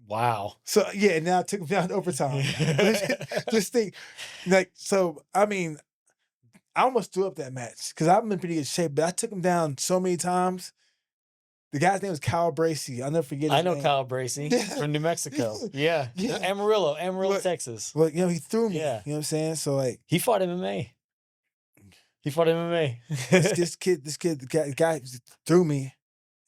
Wow. So yeah, now I took him down to overtime. Just think, like, so I mean, I almost threw up that match because I'm in pretty good shape, but I took him down so many times. The guy's name was Kyle Bracey. I'll never forget his I know name. Kyle Bracey from New Mexico. Yeah. Yeah. Amarillo, Well, Texas. Well, he threw me. Yeah. You know what I'm saying? So, like, He fought MMA. this kid, the guy threw me,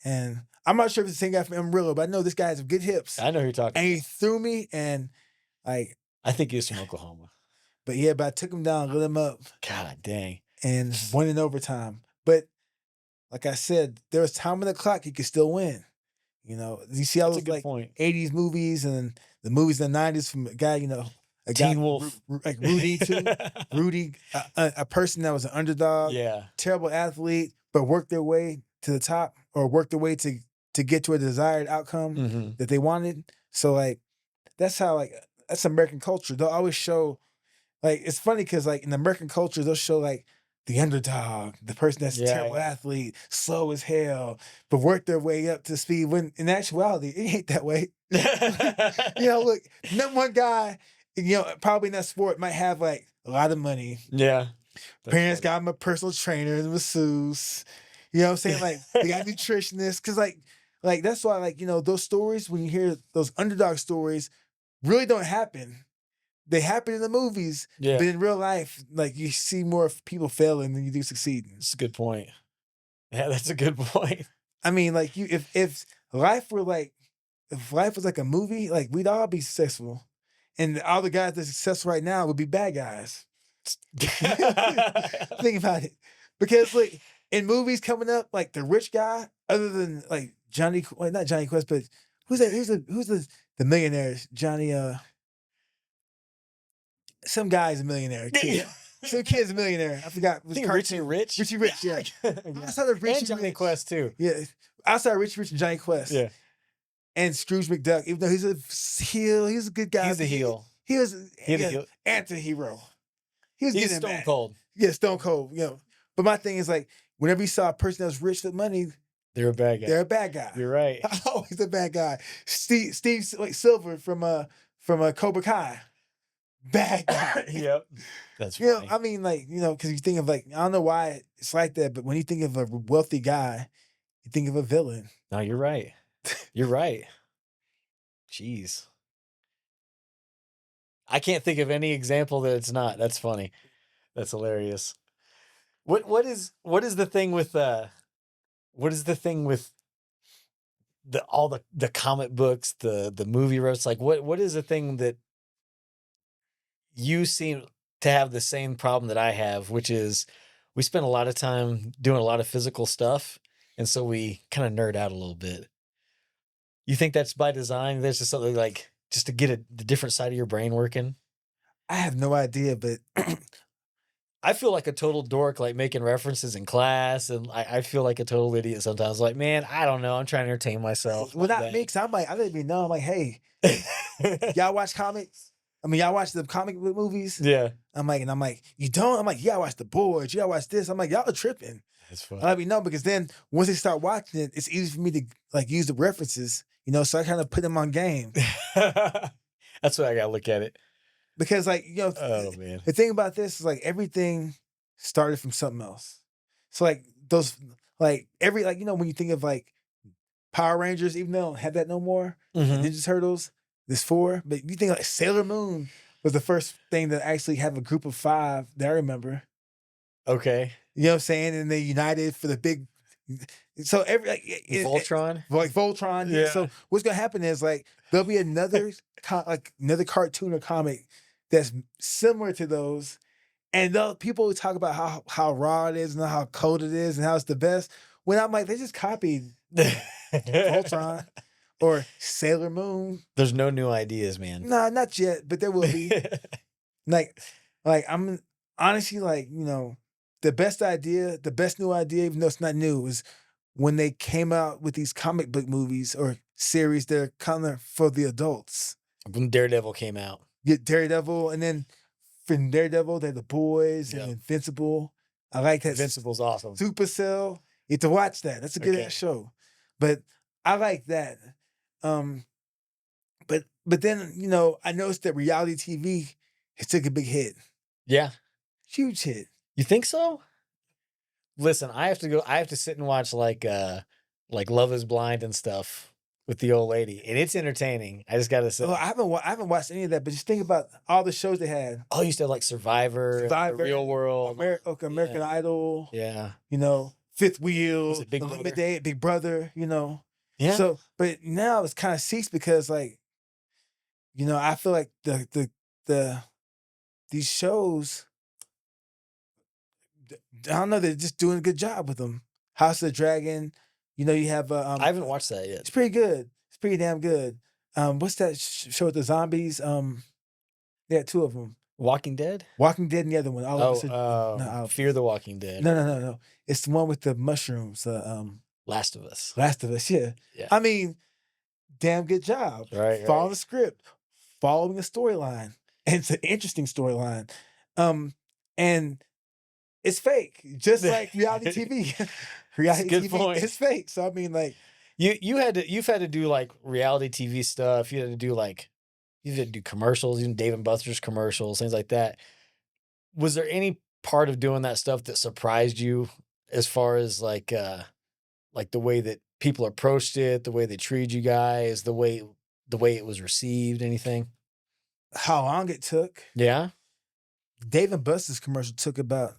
and I'm not sure if it's the same guy from Amarillo, but I know this guy has good hips. I know who you're talking And about. he threw me, and like, I think he was from Oklahoma. but yeah, but I took him down, lit him up, God dang. and won in overtime. But like I said, there was time on the clock, you could still win. You see all That's a those good like point. 80s movies and the movies in the 90s from a guy, a Teen guy, Wolf. like Rudy too. Rudy, a person that was an underdog, Yeah. terrible athlete, but worked their way to the top or worked their way to get to a desired outcome that they wanted. So, like, that's how, like, that's American culture. They'll always show, like, it's funny because, like, in American culture, they'll show, like, the underdog, the person that's a terrible athlete, slow as hell, but worked their way up to speed. When in actuality, it ain't that way. Look, number one guy, probably in that sport might have like a lot of money. Yeah. Parents got him a personal trainer and masseuse. You know what I'm saying? Like, they got nutritionists. Cause like that's why, like, those stories, when you hear those underdog stories, really don't happen. They happen in the movies, Yeah. but in real life, like, you see more people failing than you do succeeding. That's a good point. Yeah, that's a good point. I mean, like, if life was like a movie, like, we'd all be successful. And all the guys that's successful right now would be bad guys. Think about it. Because, like, in movies coming up, like, the rich guy, other than like not Johnny Quest, but who's the millionaire? Johnny some guy's a millionaire. Kid. Some kid's a millionaire. I forgot. I think Richie Rich. Richie Rich, yeah. Outside of Richie And Johnny Rich, Quest too. Yeah. Outside of Richie Rich and Johnny Quest. Yeah. And Scrooge McDuck, even though he's a heel, he's a good guy. He's a heel. He was He the heel. anti-hero. He's Stone Cold. Yeah, Stone Cold. But my thing is, like, whenever you saw a person that was rich with money, they're a bad guy. They're a bad guy. You're right. Always a bad guy. Steve Silver from Cobra Kai. Bad guy. Yep. That's funny. I mean, like, because you think of, like, I don't know why it's like that, but when you think of a wealthy guy, you think of a villain. No, you're right. You're right. Jeez. I can't think of any example that it's not. That's funny. That's hilarious. What is the thing with all the comic books, the movie roast? Like, what is the thing that you seem to have the same problem that I have, which is we spend a lot of time doing a lot of physical stuff, and so we kind of nerd out a little bit. You think that's by design? There's just something like just to get the different side of your brain working? I have no idea, but I feel like a total dork, like making references in class, and I feel like a total idiot sometimes. Like, man, I don't know. I'm trying to entertain myself. Well, My not me, 'cause I'm like, I didn't even know. I'm like, hey, y'all watch comics? I mean, y'all watch the comic book movies? Yeah, I'm like, you don't? I'm like, you gotta watch The Boys, you gotta watch this. I'm like, y'all are tripping. that's I funny. let me know, because then once they start watching it, it's easy for me to like use the references, so I kind of put them on game. That's why I gotta look at it. Because like, Oh man. the thing about this is like everything started from something else. So like those like every like when you think of like Power Rangers, even though they don't have that no more, and Mhm. Ninja Turtles, there's 4. But you think like Sailor Moon was the first thing that actually have a group of 5 that I remember. Okay. You know what I'm saying? And they united for the big. So every Voltron. like Voltron. Yeah. Yeah. So what's gonna happen is like there'll be another another cartoon or comic that's similar to those, and people talk about how raw it is and how cold it is and how it's the best. When I'm like, they just copied Voltron or Sailor Moon. There's no new ideas, man. Nah, not yet, but there will be. like, I'm honestly like, the best idea, the best new idea, even though it's not new, is when they came out with these comic book movies or series that are kind of for the adults. When Daredevil came out. Get Daredevil, and then from Daredevil, they're The Boys and Yep. Invincible. I like that. Invincible's awesome. Supercell. You have to watch that. That's a good Okay. show. But I like that. But then, I noticed that reality TV has took a big hit. Yeah. Huge hit. You think so? Listen, I have to sit and watch like Love is Blind and stuff with the old lady, and it's entertaining. I just gotta say. Oh, I haven't watched any of that, but just think about all the shows they had. Oh, you used to have like Survivor, The Real World, American Idol. Yeah. Fifth Wheel, Was it Big Brother? Eliminate, Big Brother. Yeah. So, but now it's kind of ceased because, like, I feel like these shows, I don't know, they're just doing a good job with them. House of the Dragon, you have I haven't watched that yet. it's pretty good. It's pretty damn good. What's that show with the zombies? They had 2 of them. Walking Dead? Walking Dead and the other one. All of us Fear the Walking Dead. No. It's the one with the mushrooms. Last of Us. Last of Us. Yeah. Yeah. I mean, damn good job. Right. Following the script, following the storyline, and it's an interesting storyline. And it's fake, just like reality TV. Reality Good TV point. is fake. So I mean, like, you've had to do like reality TV stuff. You had to do commercials, even Dave and Buster's commercials, things like that. Was there any part of doing that stuff that surprised you as far as like the way that people approached it, the way they treated you guys, the way it was received, anything? how long it took? Yeah. Dave and Buster's commercial took about.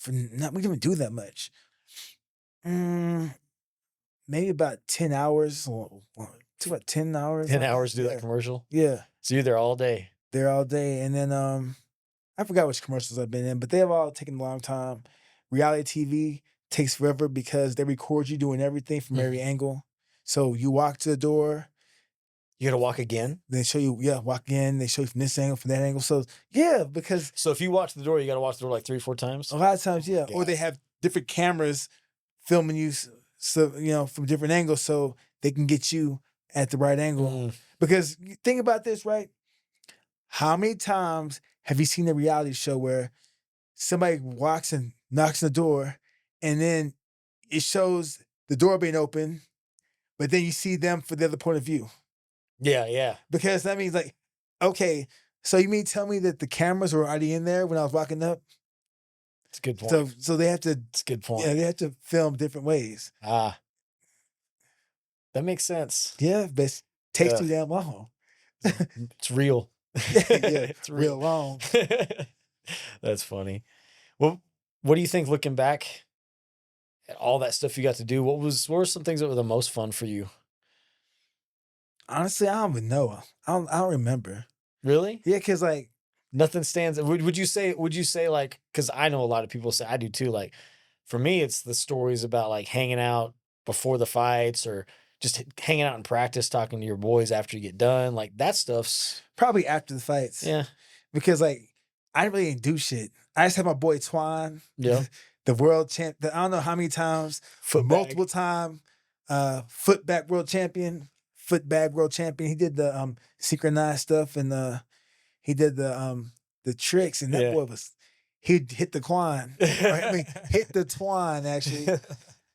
We didn't even do that much. Maybe about 10 hours. Took about 10 hours. 10 hours to do that commercial. Yeah. So you're there all day. There all day. And then I forgot which commercials I've been in, but they have all taken a long time. Reality TV takes forever because they record you doing everything from every angle. So you walk to the door, You got to walk again. they show you, walk in, they show you from this angle, from that angle. So yeah, because So if you watch the door, you got to watch the door like 3-4 times. a lot of times, yeah. God. Or they have different cameras filming you, so from different angles, so they can get you at the right angle. Mm. Because you think about this, right? How many times have you seen a reality show where somebody walks and knocks on the door, and then it shows the door being open, but then you see them for the other point of view? Yeah. Because that means, like, okay, so you mean tell me that the cameras were already in there when I was walking up? It's a good point. So they have to, It's a good point. they have to film different ways. That makes sense. Yeah, but it takes Yeah. too damn long. It's real. Yeah, It's real long. That's funny. Well, what do you think looking back at all that stuff you got to do? What were some things that were the most fun for you? Honestly, I don't even know. I don't remember. Really? Yeah, because like, Nothing stands. Would you say like, because I know a lot of people say, I do too. Like for me, it's the stories about like hanging out before the fights or just hanging out in practice, talking to your boys after you get done. Like that stuff's probably after the fights. yeah. Because like, I really didn't do shit. I just had my boy Twan, Yeah. the world champ. I don't know how many times, Foot multiple bag. time, foot bag world champion, foot bag world champion. He did the synchronized stuff and he did the tricks, and that Yeah. boy he'd hit the quan. Right? I mean, hit the twine actually.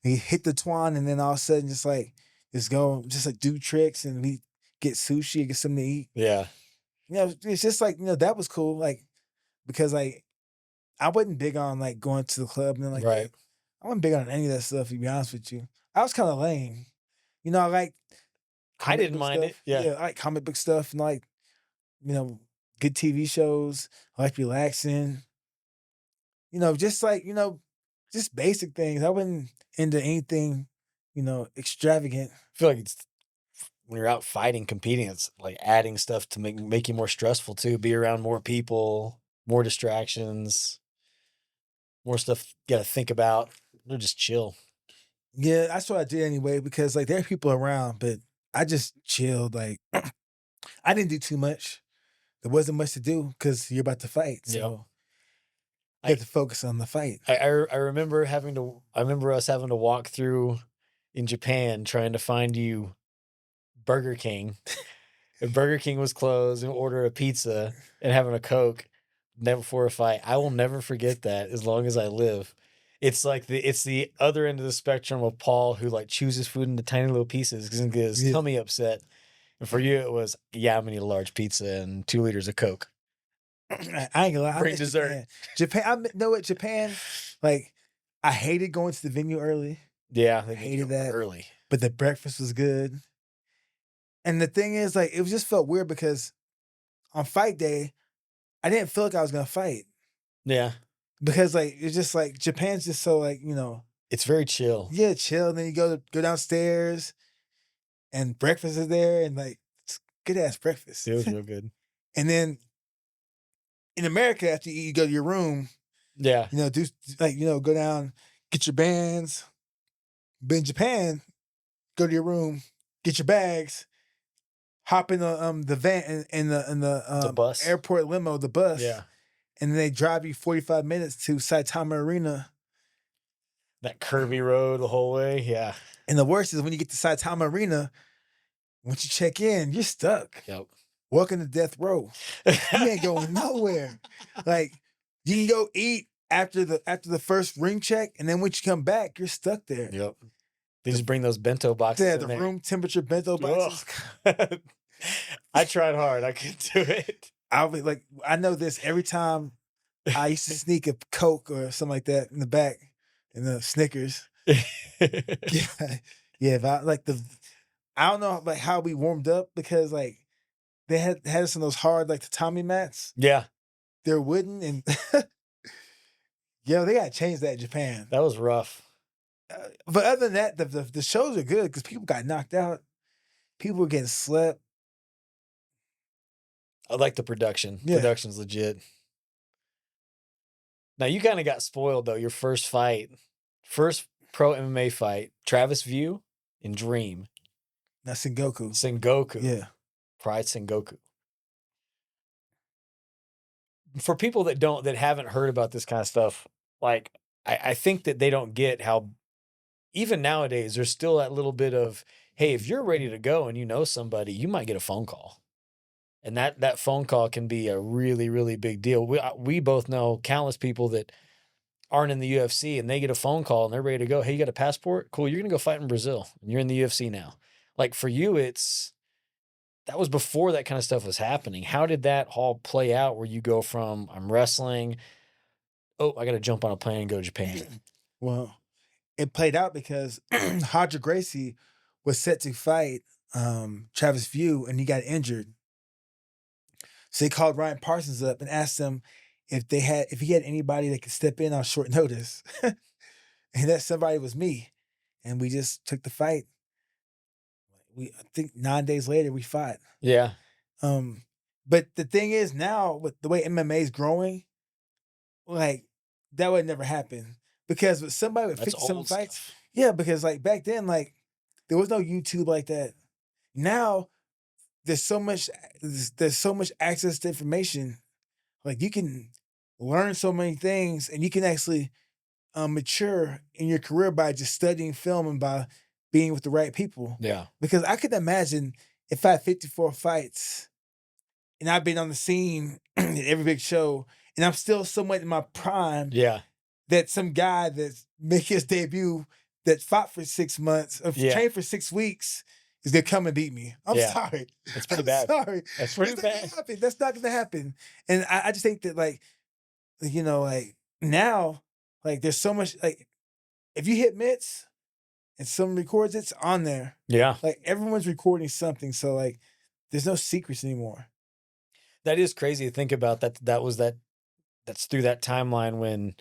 He hit the twine, and then all of a sudden, just go, just like do tricks, and we get sushi, get something to eat. Yeah. You know, it's just like, that was cool. Like, because like I wasn't big on like going to the club and then like Right. that. I wasn't big on any of that stuff, to be honest with you. I was kind of lame. You know, I like I comic didn't book mind it. stuff. Yeah. I like comic book stuff and like, good TV shows. I like relaxing. Just like, just basic things. I wasn't into anything, extravagant. I feel like it's when you're out fighting, competing, it's like adding stuff to make you more stressful too. Be around more people, more distractions, more stuff you got to think about. They're just chill. Yeah, that's what I did anyway, because like there are people around, but I just chilled. Like I didn't do too much. There wasn't much to do because you're about to fight. Yep. So you I have to focus on the fight. I remember I remember us having to walk through in Japan trying to find you Burger King. And Burger King was closed and order a pizza and having a Coke never before a fight. I will never forget that as long as I live. It's like it's the other end of the spectrum of Paul who like chews his food into tiny little pieces because he gets his Yeah. tummy upset. And for you, it was, yeah, I'm gonna need a large pizza and 2 liters of Coke. I ain't gonna lie. I Bring miss dessert. Japan. I know what Japan. Like I hated going to the venue early, Yeah, they I make you hated that. early. but the breakfast was good. And the thing is, like, it just felt weird because on fight day, I didn't feel like I was gonna fight Yeah, because like it's just like Japan's just so like it's very chill. yeah, chill. And then you go downstairs and breakfast is there and like it's good ass breakfast. It was real good. And then in America, after you eat, you go to your room, Yeah, do like go down, get your bands. But in Japan, go to your room, get your bags, hop in the van in the the bus. airport limo, the bus, Yeah, and then they drive you 45 minutes to Saitama Arena. that curvy road the whole way. Yeah. And the worst is when you get to Saitama Arena, once you check in, you're stuck. Yep. Welcome to death row. You ain't going nowhere. Like you can go eat after the first ring check, and then once you come back, you're stuck there. Yep. They just bring those bento boxes. Yeah, in the there. room temperature bento boxes. Ugh. I tried hard. I couldn't do it. I'll be like, I know this every time I used to sneak a Coke or something like that in the back, and the Snickers. Yeah, yeah. But I don't know like how we warmed up because like they had us on those hard like tatami mats. Yeah, They're wooden and they gotta change that in Japan. that was rough. But other than that, the shows are good because people got knocked out, people were getting slept. I like the production. Yeah. Production's legit. Now you kind of got spoiled though. Your first pro MMA fight, Travis View in Dream, That's Sengoku. Sengoku. Yeah. Pride Sengoku. For people that haven't heard about this kind of stuff, like I think that they don't get how even nowadays there's still that little bit of, hey, if you're ready to go and you know somebody, you might get a phone call. And that phone call can be a really, really big deal. We both know countless people that aren't in the UFC and they get a phone call and they're ready to go. Hey, you got a passport? Cool. You're going to go fight in Brazil. And you're in the UFC now. Like for you, that was before that kind of stuff was happening. How did that all play out where you go from I'm wrestling, oh, I got to jump on a plane and go to Japan? Well, it played out because Hodger Gracie was set to fight Travis View and he got injured. So they called Ryan Parsons up and asked him if he had anybody that could step in on short notice. And that somebody was me. And we just took the fight. I think 9 days later we fought. Yeah. But the thing is now with the way MMA is growing, like that would never happen. Because with somebody with That's 57 old fights, stuff. yeah, because like back then, like there was no YouTube like that. Now there's so much access to information. Like you can learn so many things, and you can actually mature in your career by just studying film and by being with the right people. Yeah. Because I could imagine if I had 54 fights and I've been on the scene at every big show, and I'm still somewhat in my prime, Yeah. that some guy that's making his debut that fought for 6 months or Yeah. trained for 6 weeks is gonna come and beat me. I'm Yeah. sorry. It's pretty I'm bad. sorry. That's pretty That's not bad. gonna happen. That's not gonna happen. And I just think that like now, like there's so much like if you hit mitts and someone records it's on there. Yeah. Like everyone's recording something. So like there's no secrets anymore. That is crazy to think about that's through that timeline when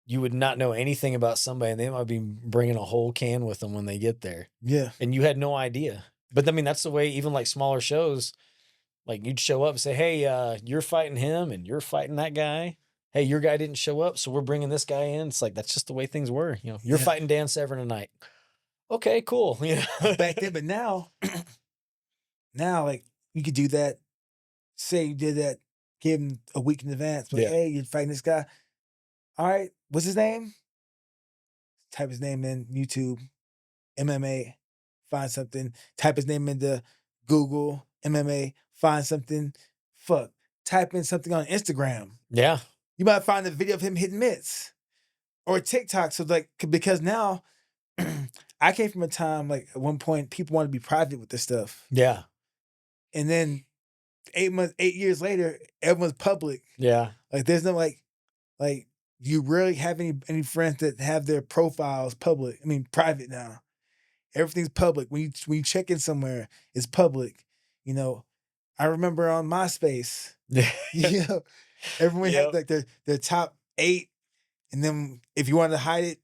you would not know anything about somebody and they might be bringing a whole can with them when they get there Yeah. and you had no idea. But I mean, that's the way even like smaller shows, like you'd show up and say, hey, you're fighting him and you're fighting that guy. Hey, your guy didn't show up, so we're bringing this guy in. It's like, that's just the way things were. You know, you're Yeah. fighting Dan Severn tonight. Okay, cool. You know? Back then, but now, now like you could do that. Say you did that, give him a week in advance. Like, Yeah. hey, you're fighting this guy. All right, what's his name? Type his name in YouTube, MMA, find something. Type his name into Google, MMA, find something. Fuck. Type in something on Instagram. Yeah. You might find a video of him hitting mitts or TikTok. So like, because now I came from a time like at one point people wanted to be private with this stuff, Yeah. and then 8 years later, everyone's public. Yeah. Like there's no like you rarely have any friends that have their profiles public. I mean private now. Everything's public. When you check in somewhere, it's public. You know, I remember on MySpace, you know, everyone had Yep. like their top 8, and then if you wanted to hide it,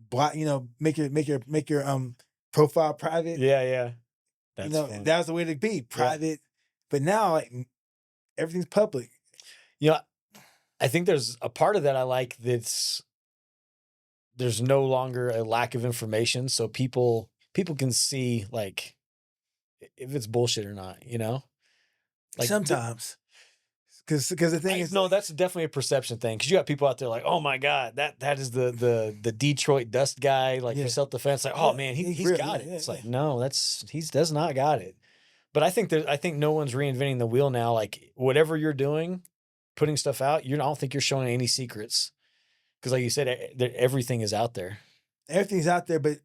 block. You know, make your profile private. Yeah. Yeah. That's You know, fun. that was the way to be private. But now like everything's public. You know, I think there's a part of that I like there's no longer a lack of information. So people can see like if it's bullshit or not, you know? Like Sometimes, because the thing is, no, that's definitely a perception thing. Cause you got people out there like, oh my God, that is the Detroit dust guy, like Yeah. for self-defense. Like, oh Yeah, man, he's he's real, got yeah, it. It's yeah, like, no, he does not got it. But I think no one's reinventing the wheel now. Like whatever you're doing, putting stuff out, I don't think you're showing any secrets. Cause like you said, everything is out there. everything's out there, but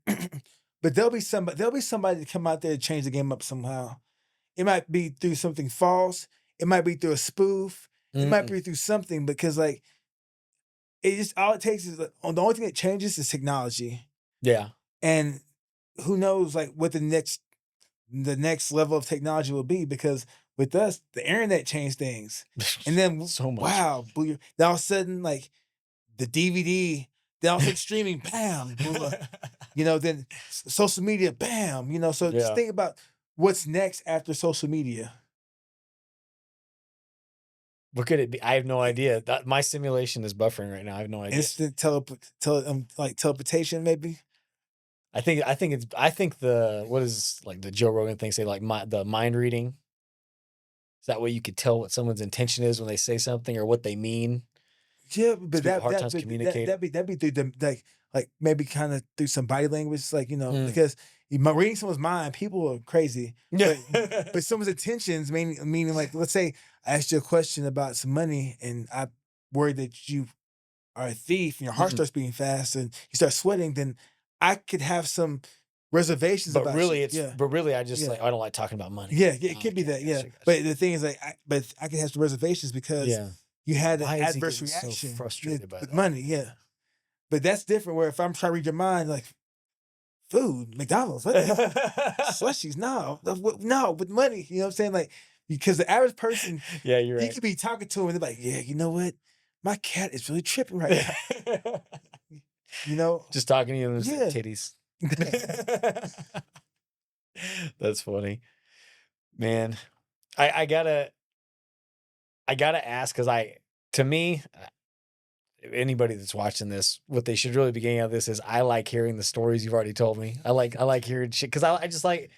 but there'll be somebody to come out there to change the game up somehow. It might be through something false. It might be through a spoof. It might be through something because like it just all it takes is the only thing that changes is technology, Yeah. and who knows like what the next level of technology will be, because with us the internet changed things, and then So much. wow, then all of a sudden like the DVD, then all of a sudden streaming, bam, blew up. You know, then social media, bam, you know. So just Yeah. think about what's next after social media. What could it be? I have no idea. My simulation is buffering right now. I have no idea. Instant like teleportation, maybe. I think the what is like the Joe Rogan thing say like the mind reading. Is that way you could tell what someone's intention is when they say something or what they mean? Yeah, So but we have a hard time communicating. that'd be through the like maybe kind of through some body language, like Mm. because reading someone's mind, people are crazy. But someone's intentions, meaning like let's say I asked you a question about some money, and I worried that you are a thief, and your heart Mhm. starts beating fast, and you start sweating, then I could have some reservations But about really, shit. I just Yeah. like I don't like talking about money. Yeah, it Oh, could be okay, that. Yeah, gotcha. but the thing is, like, I could have some reservations because Yeah. you had an Why is he adverse getting so reaction frustrated by with that? money. Yeah, but that's different. Where if I'm trying to read your mind, like food, McDonald's, slushies, no, with money. You know what I'm saying? Like because the average person, Yeah, you're you right. could be talking to him and they're like, yeah, you know what, my cat is really tripping right now. You know, Just talking to you and Yeah. titties. That's funny, man. I gotta ask because to me, anybody that's watching this, what they should really be getting out of this is I like hearing the stories you've already told me. I like hearing shit because I just like.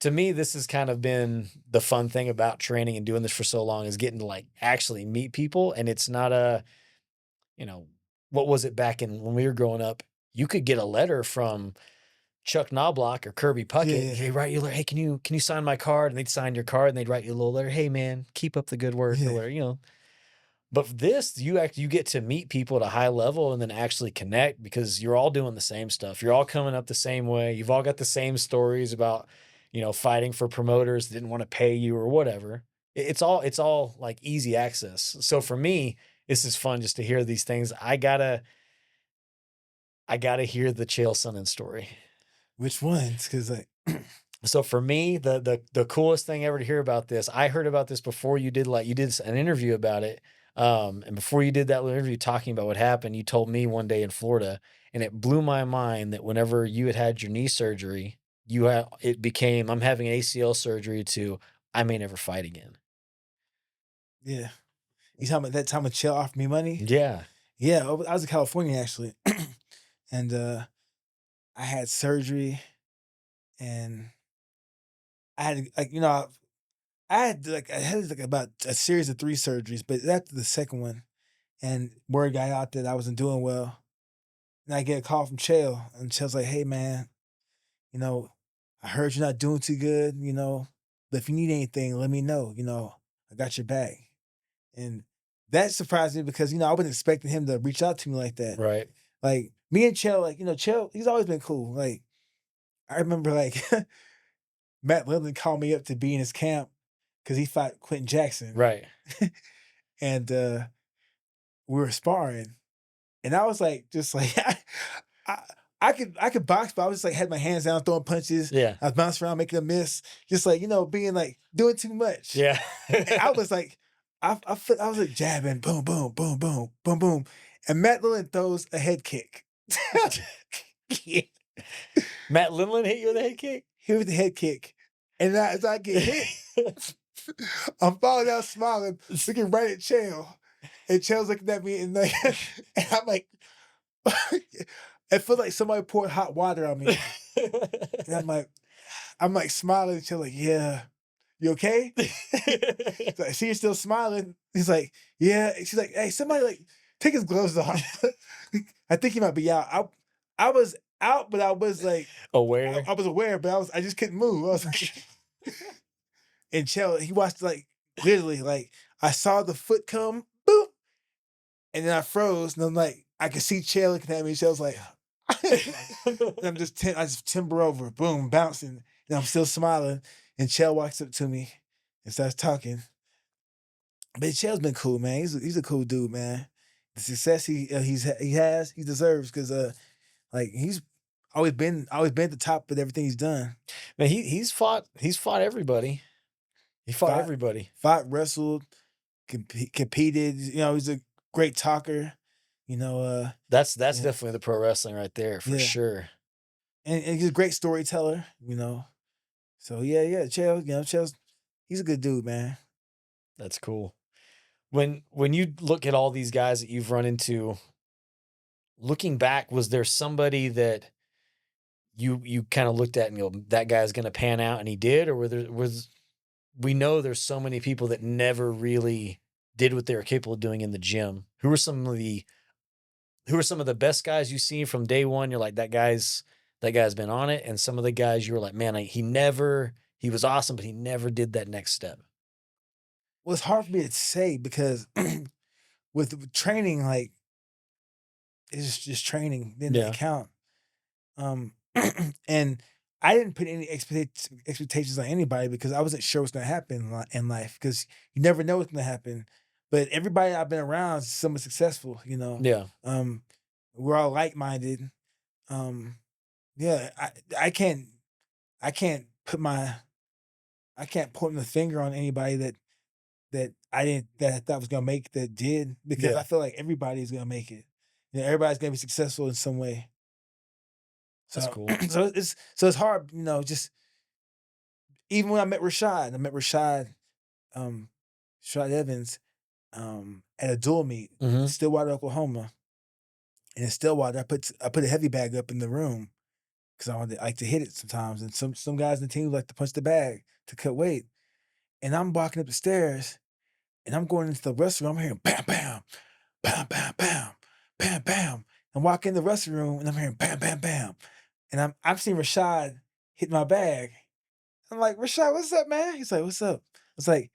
To me, this has kind of been the fun thing about training and doing this for so long is getting to like actually meet people, and it's not you know, what was it back in when we were growing up? You could get a letter from Chuck Knobloch or Kirby Puckett. Yeah, They write you, like, hey, can you sign my card? And they'd sign your card and they'd write you a little letter. Hey man, keep up the good work or yeah, whatever, you know. But for this, you get to meet people at a high level and then actually connect because you're all doing the same stuff. You're all coming up the same way. You've all got the same stories about, fighting for promoters that didn't want to pay you or whatever. It's all like easy access. So for me, this is fun just to hear these things. I gotta hear the Chael Sonnen story. which ones? Because like, So for me, the coolest thing ever to hear about this, I heard about this before you did an interview about it. And before you did that little interview talking about what happened, you told me one day in Florida, and it blew my mind that whenever you had your knee surgery, it became I'm having an ACL surgery to I may never fight again. yeah, you talking about that time when Chael offered me money? Yeah. Yeah, I was in California actually, and I had surgery, and I had like I had like about a series of 3 surgeries, but after the second one, and word got out that I wasn't doing well, and I get a call from Chael, and Chael's like, "Hey man, you know, I heard you're not doing too good, but if you need anything, let me know. I got your back." And that surprised me because I wasn't expecting him to reach out to me like that. Right. Like me and Chael, Chael, he's always been cool. Like I remember, like Matt Lindland called me up to be in his camp because he fought Quentin Jackson, Right. and we were sparring, and I was like, just like I, I could box, but I was just like had my hands down, throwing punches. Yeah. I was bouncing around, making a miss, just like being like doing too much. Yeah. And I was like, I was like jabbing, boom, boom, boom, boom, boom, boom, and Matt Lindland throws a head kick. Matt Lindland hit you with a head kick? Here with the head kick, and as I get hit, I'm falling out smiling, looking right at Chael, and Chael's looking at me, and like, and I'm like, it feels like somebody poured hot water on me, and I'm like smiling, and Chael's like, "Yeah, you okay?" So I see you're still smiling. He's like, "Yeah." And she's like, "Hey, somebody like take his gloves off." I think he might be out. I was out, but I was like Aware. I was aware, but I just couldn't move. I was like, and Chael, he watched like literally like I saw the foot come, boom, and then I froze, and I'm like, I could see Chael looking at me. Chael's like, and I just timber over, boom, bouncing, and I'm still smiling. And Chael walks up to me and starts talking. But Chael's been cool, man. He's a cool dude, man. The success he deserves because like he's always been at the top with everything he's done. Man, he's fought everybody. He fought Fought, everybody. wrestled, competed. He's a great talker. That's Yeah, definitely the pro wrestling right there for yeah, sure. and he's a great storyteller. So yeah, Chael. He's a good dude, man. That's cool. When you look at all these guys that you've run into, looking back, was there somebody that you kind of looked at and go, that guy's gonna pan out and he did, or was we know there's so many people that never really did what they were capable of doing in the gym. Who are some of the best guys you've seen from day one? You're like, that guy's been on it. And some of the guys you were like, man, he was awesome, but he never did that next step. Well, it's hard for me to say because with training, like it's just training, didn't Yeah. count. Um, and I didn't put any expectations on anybody because I wasn't sure what's gonna happen in life because you never know what's gonna happen. But everybody I've been around is somewhat successful. Yeah. We're all like minded. Um, yeah, I can't I can't put my I can't point the finger on anybody that I didn't that I thought was gonna make that did because Yeah. I feel like everybody's gonna make it. Everybody's gonna be successful in some way. That's So cool. so it's hard, just even when I met um, Rashad Evans, at a dual meet in Hmm. Stillwater, Oklahoma. And in Stillwater, I put a heavy bag up in the room because like to hit it sometimes. And some guys in the team like to punch the bag to cut weight. And I'm walking up the stairs and I'm going into the restroom. I'm hearing bam, bam, bam, bam, bam. bam, bam. And walk in the wrestling room and I'm hearing bam, bam, bam. And I'm seeing Rashad hit my bag. I'm like, Rashad, what's up, man? He's like, what's up? I was like,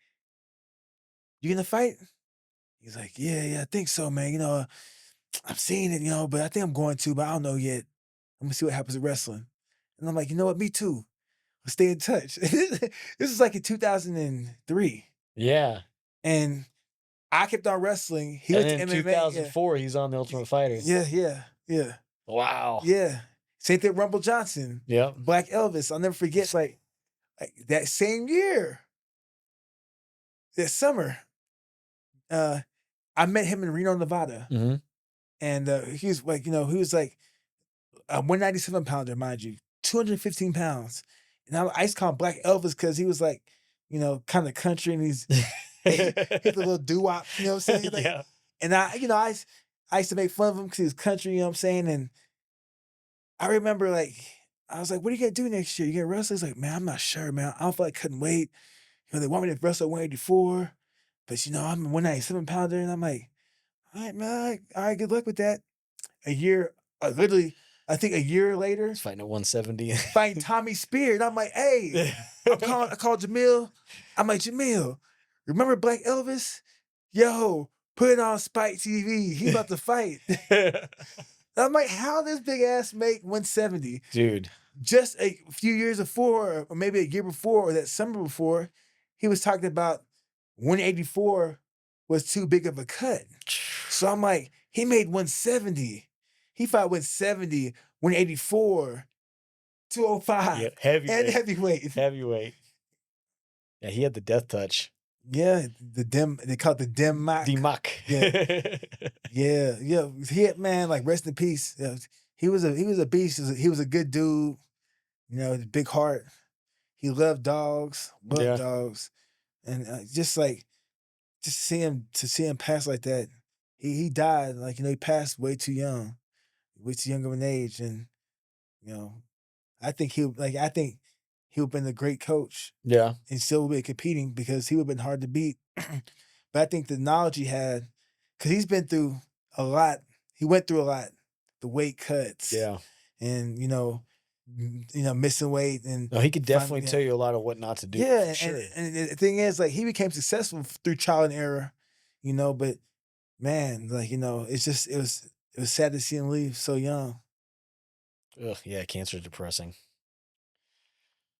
you gonna fight? He's like, yeah, I think so, man. I'm seeing it, but I think I'm going to, but I don't know yet. I'm gonna see what happens with wrestling. And I'm like, you know what? Me too. Let's stay in touch. This is like in 2003. Yeah. And I kept on wrestling. He And went to then MMA. Yeah. 2004, he's on The Ultimate Fighter. Yeah. Wow. Yeah. Same thing with Rumble Johnson. Yep. Black Elvis. I'll never forget, like that same year, that summer, I met him in Reno, Nevada. Mm-hmm. And he was like, he was like a 197 pounder, mind you, 215 pounds. And I used to call him Black Elvis because he was like, kind of country and he's hit the little doo-wop, you know what I'm saying? Like, Yeah. and I used to make fun of him because he was country, you know what I'm saying? And I remember I was like, what are you gonna do next year? You gonna wrestle? He's like, man, I'm not sure, man. I don't feel like cutting weight. They want me to wrestle at 184, but I'm a 197 pounder. And I'm like, all right, man, all right, good luck with that. A year, literally, I think a year later, He's fighting at 170. fighting Tommy Spear. And I'm like, hey, I called Jamil. I'm like, Jamil, remember Black Elvis? Yo, put it on Spike TV. He about to fight. I'm like, how this big ass make 170? Dude. Just a few years before, or maybe a year before, or that summer before, he was talking about 184 was too big of a cut. So I'm like, he made 170. He fought 170, 184, 205, Yeah, heavyweight. and heavyweight. Heavyweight. Yeah, he had the death touch. Yeah, they call it the Dem Mak. D-Muck. Yeah. Yeah. He had, man, like, rest in peace. Yeah, he was a beast. He was a good dude. Big heart. He loved dogs, dogs, and just to see him pass like that. He died he passed way too young, way too young of an age, and I think he would have been a great coach. Yeah. And still would be competing because he would have been hard to beat. But I think the knowledge he had, because he's been through a lot. He went through a lot. The weight cuts. Yeah. And missing weight and no, he could definitely tell you a lot of what not to do. Yeah, for sure. and the thing is, he became successful through trial and error, but man, it was sad to see him leave so young. Ugh, yeah, cancer is depressing.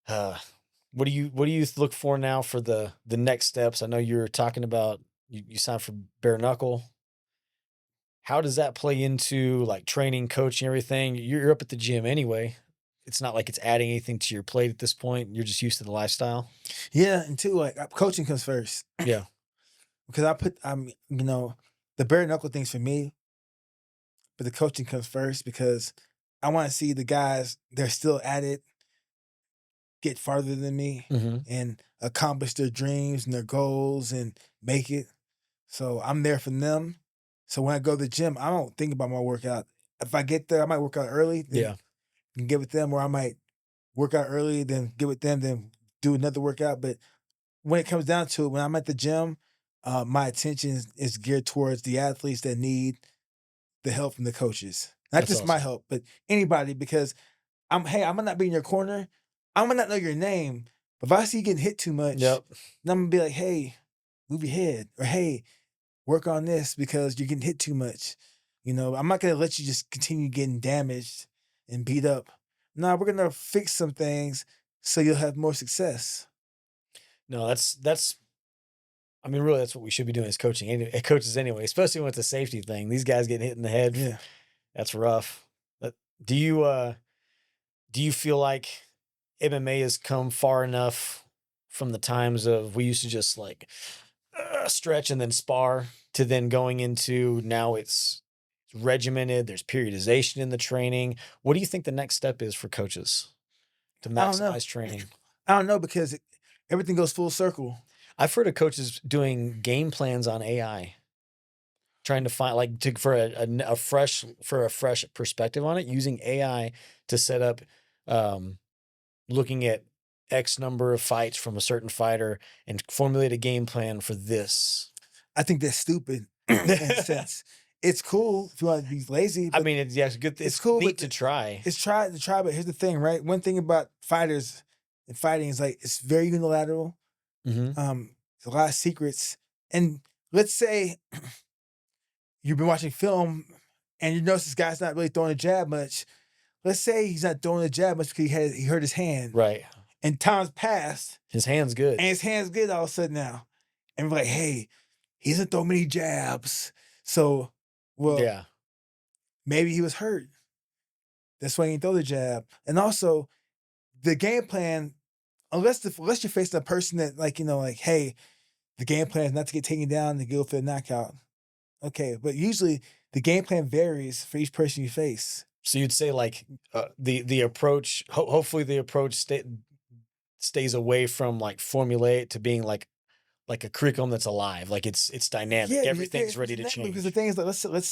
What do you look for now for the next steps? I know you're talking about you signed for bare knuckle. How does that play into training, coaching, everything? You're up at the gym anyway. It's not like it's adding anything to your plate at this point. You're just used to the lifestyle. Yeah, and two, coaching comes first. Yeah. Because the bare knuckle things for me, but the coaching comes first because I want to see the guys, they're still at it, get farther than me and accomplish their dreams and their goals and make it. So I'm there for them. So when I go to the gym, I don't think about my workout. If I get there, I might work out early. Then and get with them, or I might work out early, then get with them, then do another workout. But when it comes down to it, when I'm at the gym, my attention is geared towards the athletes that need the help from the coaches. Not That's just my help, but anybody, because I'm gonna not be in your corner. I'm gonna not know your name. But if I see you getting hit too much, then I'm gonna be like, hey, move your head. Or hey, work on this because you're getting hit too much. I'm not gonna let you just continue getting damaged and beat up. No, we're gonna fix some things so you'll have more success. No, that's I mean, really, that's what we should be doing as coaches anyway, especially when it's a safety thing. These guys getting hit in the head. Yeah. That's rough. But do you feel like MMA has come far enough from the times of we used to just stretch and then spar to then going into now it's regimented, there's periodization in the training. What do you think the next step is for coaches to maximize training? I don't know because everything goes full circle. I've heard of coaches doing game plans on AI, trying to find for a fresh perspective on it, using AI to set up, looking at X number of fights from a certain fighter and formulate a game plan for this. I think that's stupid in a sense. it's cool if you want to be lazy. I But mean, it's good. It's cool, neat but to try. it's try to try. But here's the thing, right? One thing about fighters and fighting is like it's very unilateral. Mm-hmm. There's a lot of secrets. And let's say you've been watching film and you notice this guy's not really throwing a jab much. Let's say he's not throwing a jab much because he hurt his hand. Right. And time's passed. His hand's good. And his hand's good all of a sudden now. And we're like, hey, he doesn't throw many jabs. So, well, yeah. maybe he was hurt. That's why he didn't throw the jab. And also, the game plan, unless you're facing a person that, like, hey, the game plan is not to get taken down and go for the knockout. Okay, but usually the game plan varies for each person you face. So you'd say like the approach. Hopefully, the approach stays away from like formulaic to being like a curriculum that's alive. Like it's dynamic. Yeah, Everything's ready to change. Because the thing is, like, let's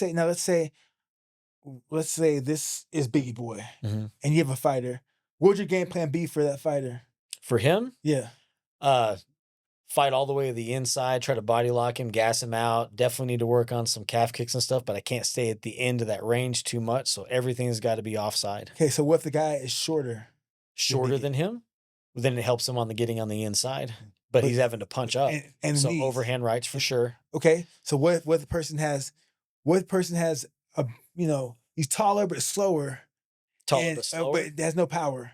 say this is Biggie Boy, mm-hmm. and you have a fighter. What would your game plan be for that fighter? For him? Yeah. Fight all the way to the inside, try to body lock him, gas him out. Definitely need to work on some calf kicks and stuff, but I can't stay at the end of that range too much. So everything's got to be offside. Okay, so what if the guy is shorter? Shorter than him? Then it helps him on the getting on the inside. But he's having to punch up. And so knees. Overhand rights for sure. Okay. So what if the person has a, he's taller but slower. Taller but slower? But has no power.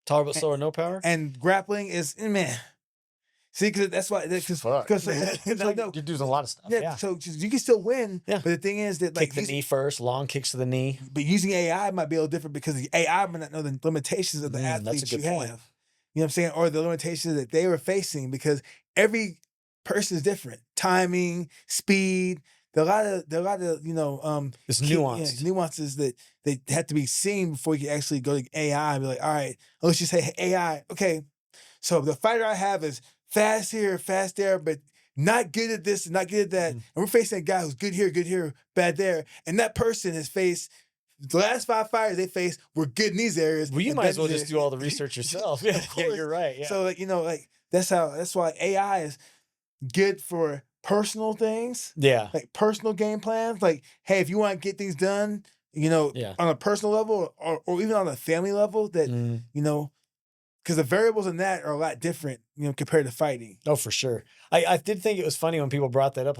Taller but slower, no power? And grappling is, man. See, because that's why. Because you're doing a lot of stuff. Yeah. So you can still win. Yeah. But the thing is that like kick the knee first, long kicks to the knee. But using AI might be a little different because the AI might not know the limitations of the athletes you have. Point. You know what I'm saying? Or the limitations that they were facing because every person is different. Timing, speed. There are a lot of it's nuanced. Nuances that they have to be seen before you can actually go to AI and be like, all right, let's just say, hey, AI, okay. So the fighter I have is fast here, fast there, but not good at this and not good at that. And we're facing a guy who's good here, bad there. And that person has faced the last 5 fighters they faced were good in these areas. Well, you might as well just do all the research yourself. Yeah, you're right. Yeah. So that's why AI is good for personal things. Yeah. Like personal game plans. Like, hey, if you want to get things done, on a personal level or even on a family level that, because the variables in that are a lot different, compared to fighting. Oh, for sure. I did think it was funny when people brought that up.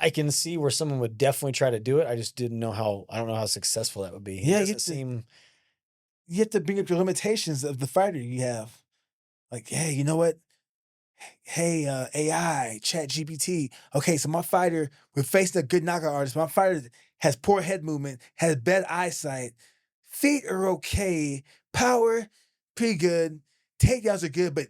I can see where someone would definitely try to do it. I just didn't know I don't know how successful that would be. Yeah, you have to bring up your limitations of the fighter you have. Like, hey, you know what? Hey, AI, Chat GPT. Okay, so my fighter, we're facing a good knockout artist. My fighter has poor head movement, has bad eyesight. Feet are okay. Power, pretty good. Takedowns are good, but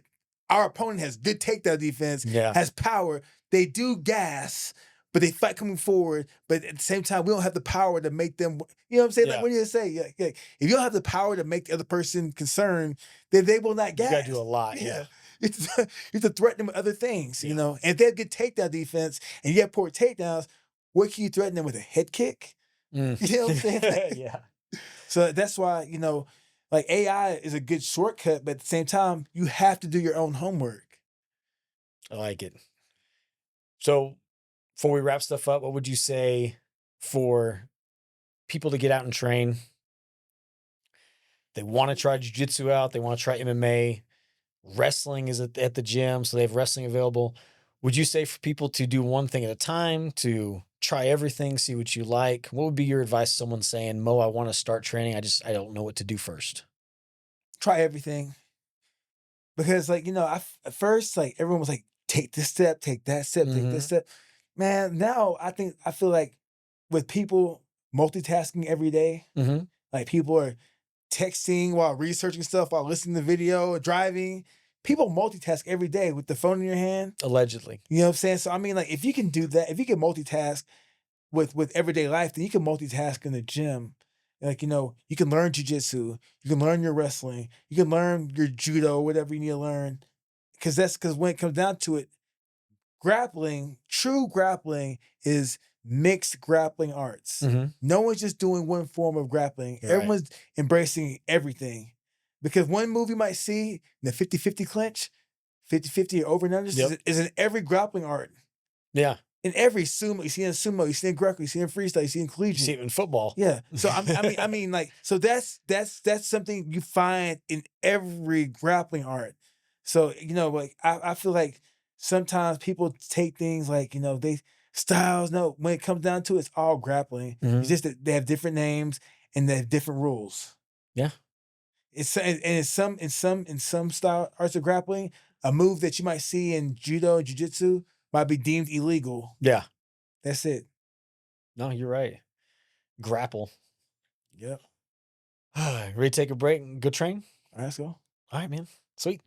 our opponent has good takedown defense, has power. They do gas, but they fight coming forward. But at the same time, we don't have the power to make them, you know what I'm saying? Like, what do you say? If you don't have the power to make the other person concerned, then they will not gas. You got to do a lot, yeah. You have to threaten them with other things, And if they have good takedown defense and you have poor takedowns, what can you threaten them with? A head kick? You know what I'm saying? Yeah. So that's why, like AI is a good shortcut, but at the same time, you have to do your own homework. I like it. So before we wrap stuff up, what would you say for people to get out and train? They want to try jiu-jitsu out. They want to try MMA. Wrestling is at the gym, so they have wrestling available. Would you say for people to do one thing at a time, to try everything, see what you like? What would be your advice to someone saying, Mo, I want to start training. I don't know what to do first. Try everything. Because at first, everyone was like, take this step, take that step, take this step. Man, now I feel like with people multitasking every day, like people are texting while researching stuff, while listening to video, driving. People multitask every day with the phone in your hand. Allegedly. You know what I'm saying? So, if you can do that, if you can multitask with everyday life, then you can multitask in the gym. You can learn jiu-jitsu. You can learn your wrestling. You can learn your judo, whatever you need to learn. Because when it comes down to it, true grappling is mixed grappling arts. No one's just doing one form of grappling. Right. Everyone's embracing everything. Because one move you might see in the 50-50 clinch, 50-50 over and under, is in every grappling art. Yeah. in every sumo, you see in sumo, you see in grappling, you see in freestyle, you see in You collegiate. see it in football. Yeah. So I mean, like, so that's something you find in every grappling art. So, like I feel like sometimes people take things like, they styles. No, when it comes down to it, it's all grappling. Mhm. It's just that they have different names and they have different rules. Yeah. In some style arts of grappling, a move that you might see in judo and jiu-jitsu might be deemed illegal. Yeah. That's it. No, you're right. Grapple. Yep. Ready to take a break and go train? All right, let's go. All right, man. Sweet.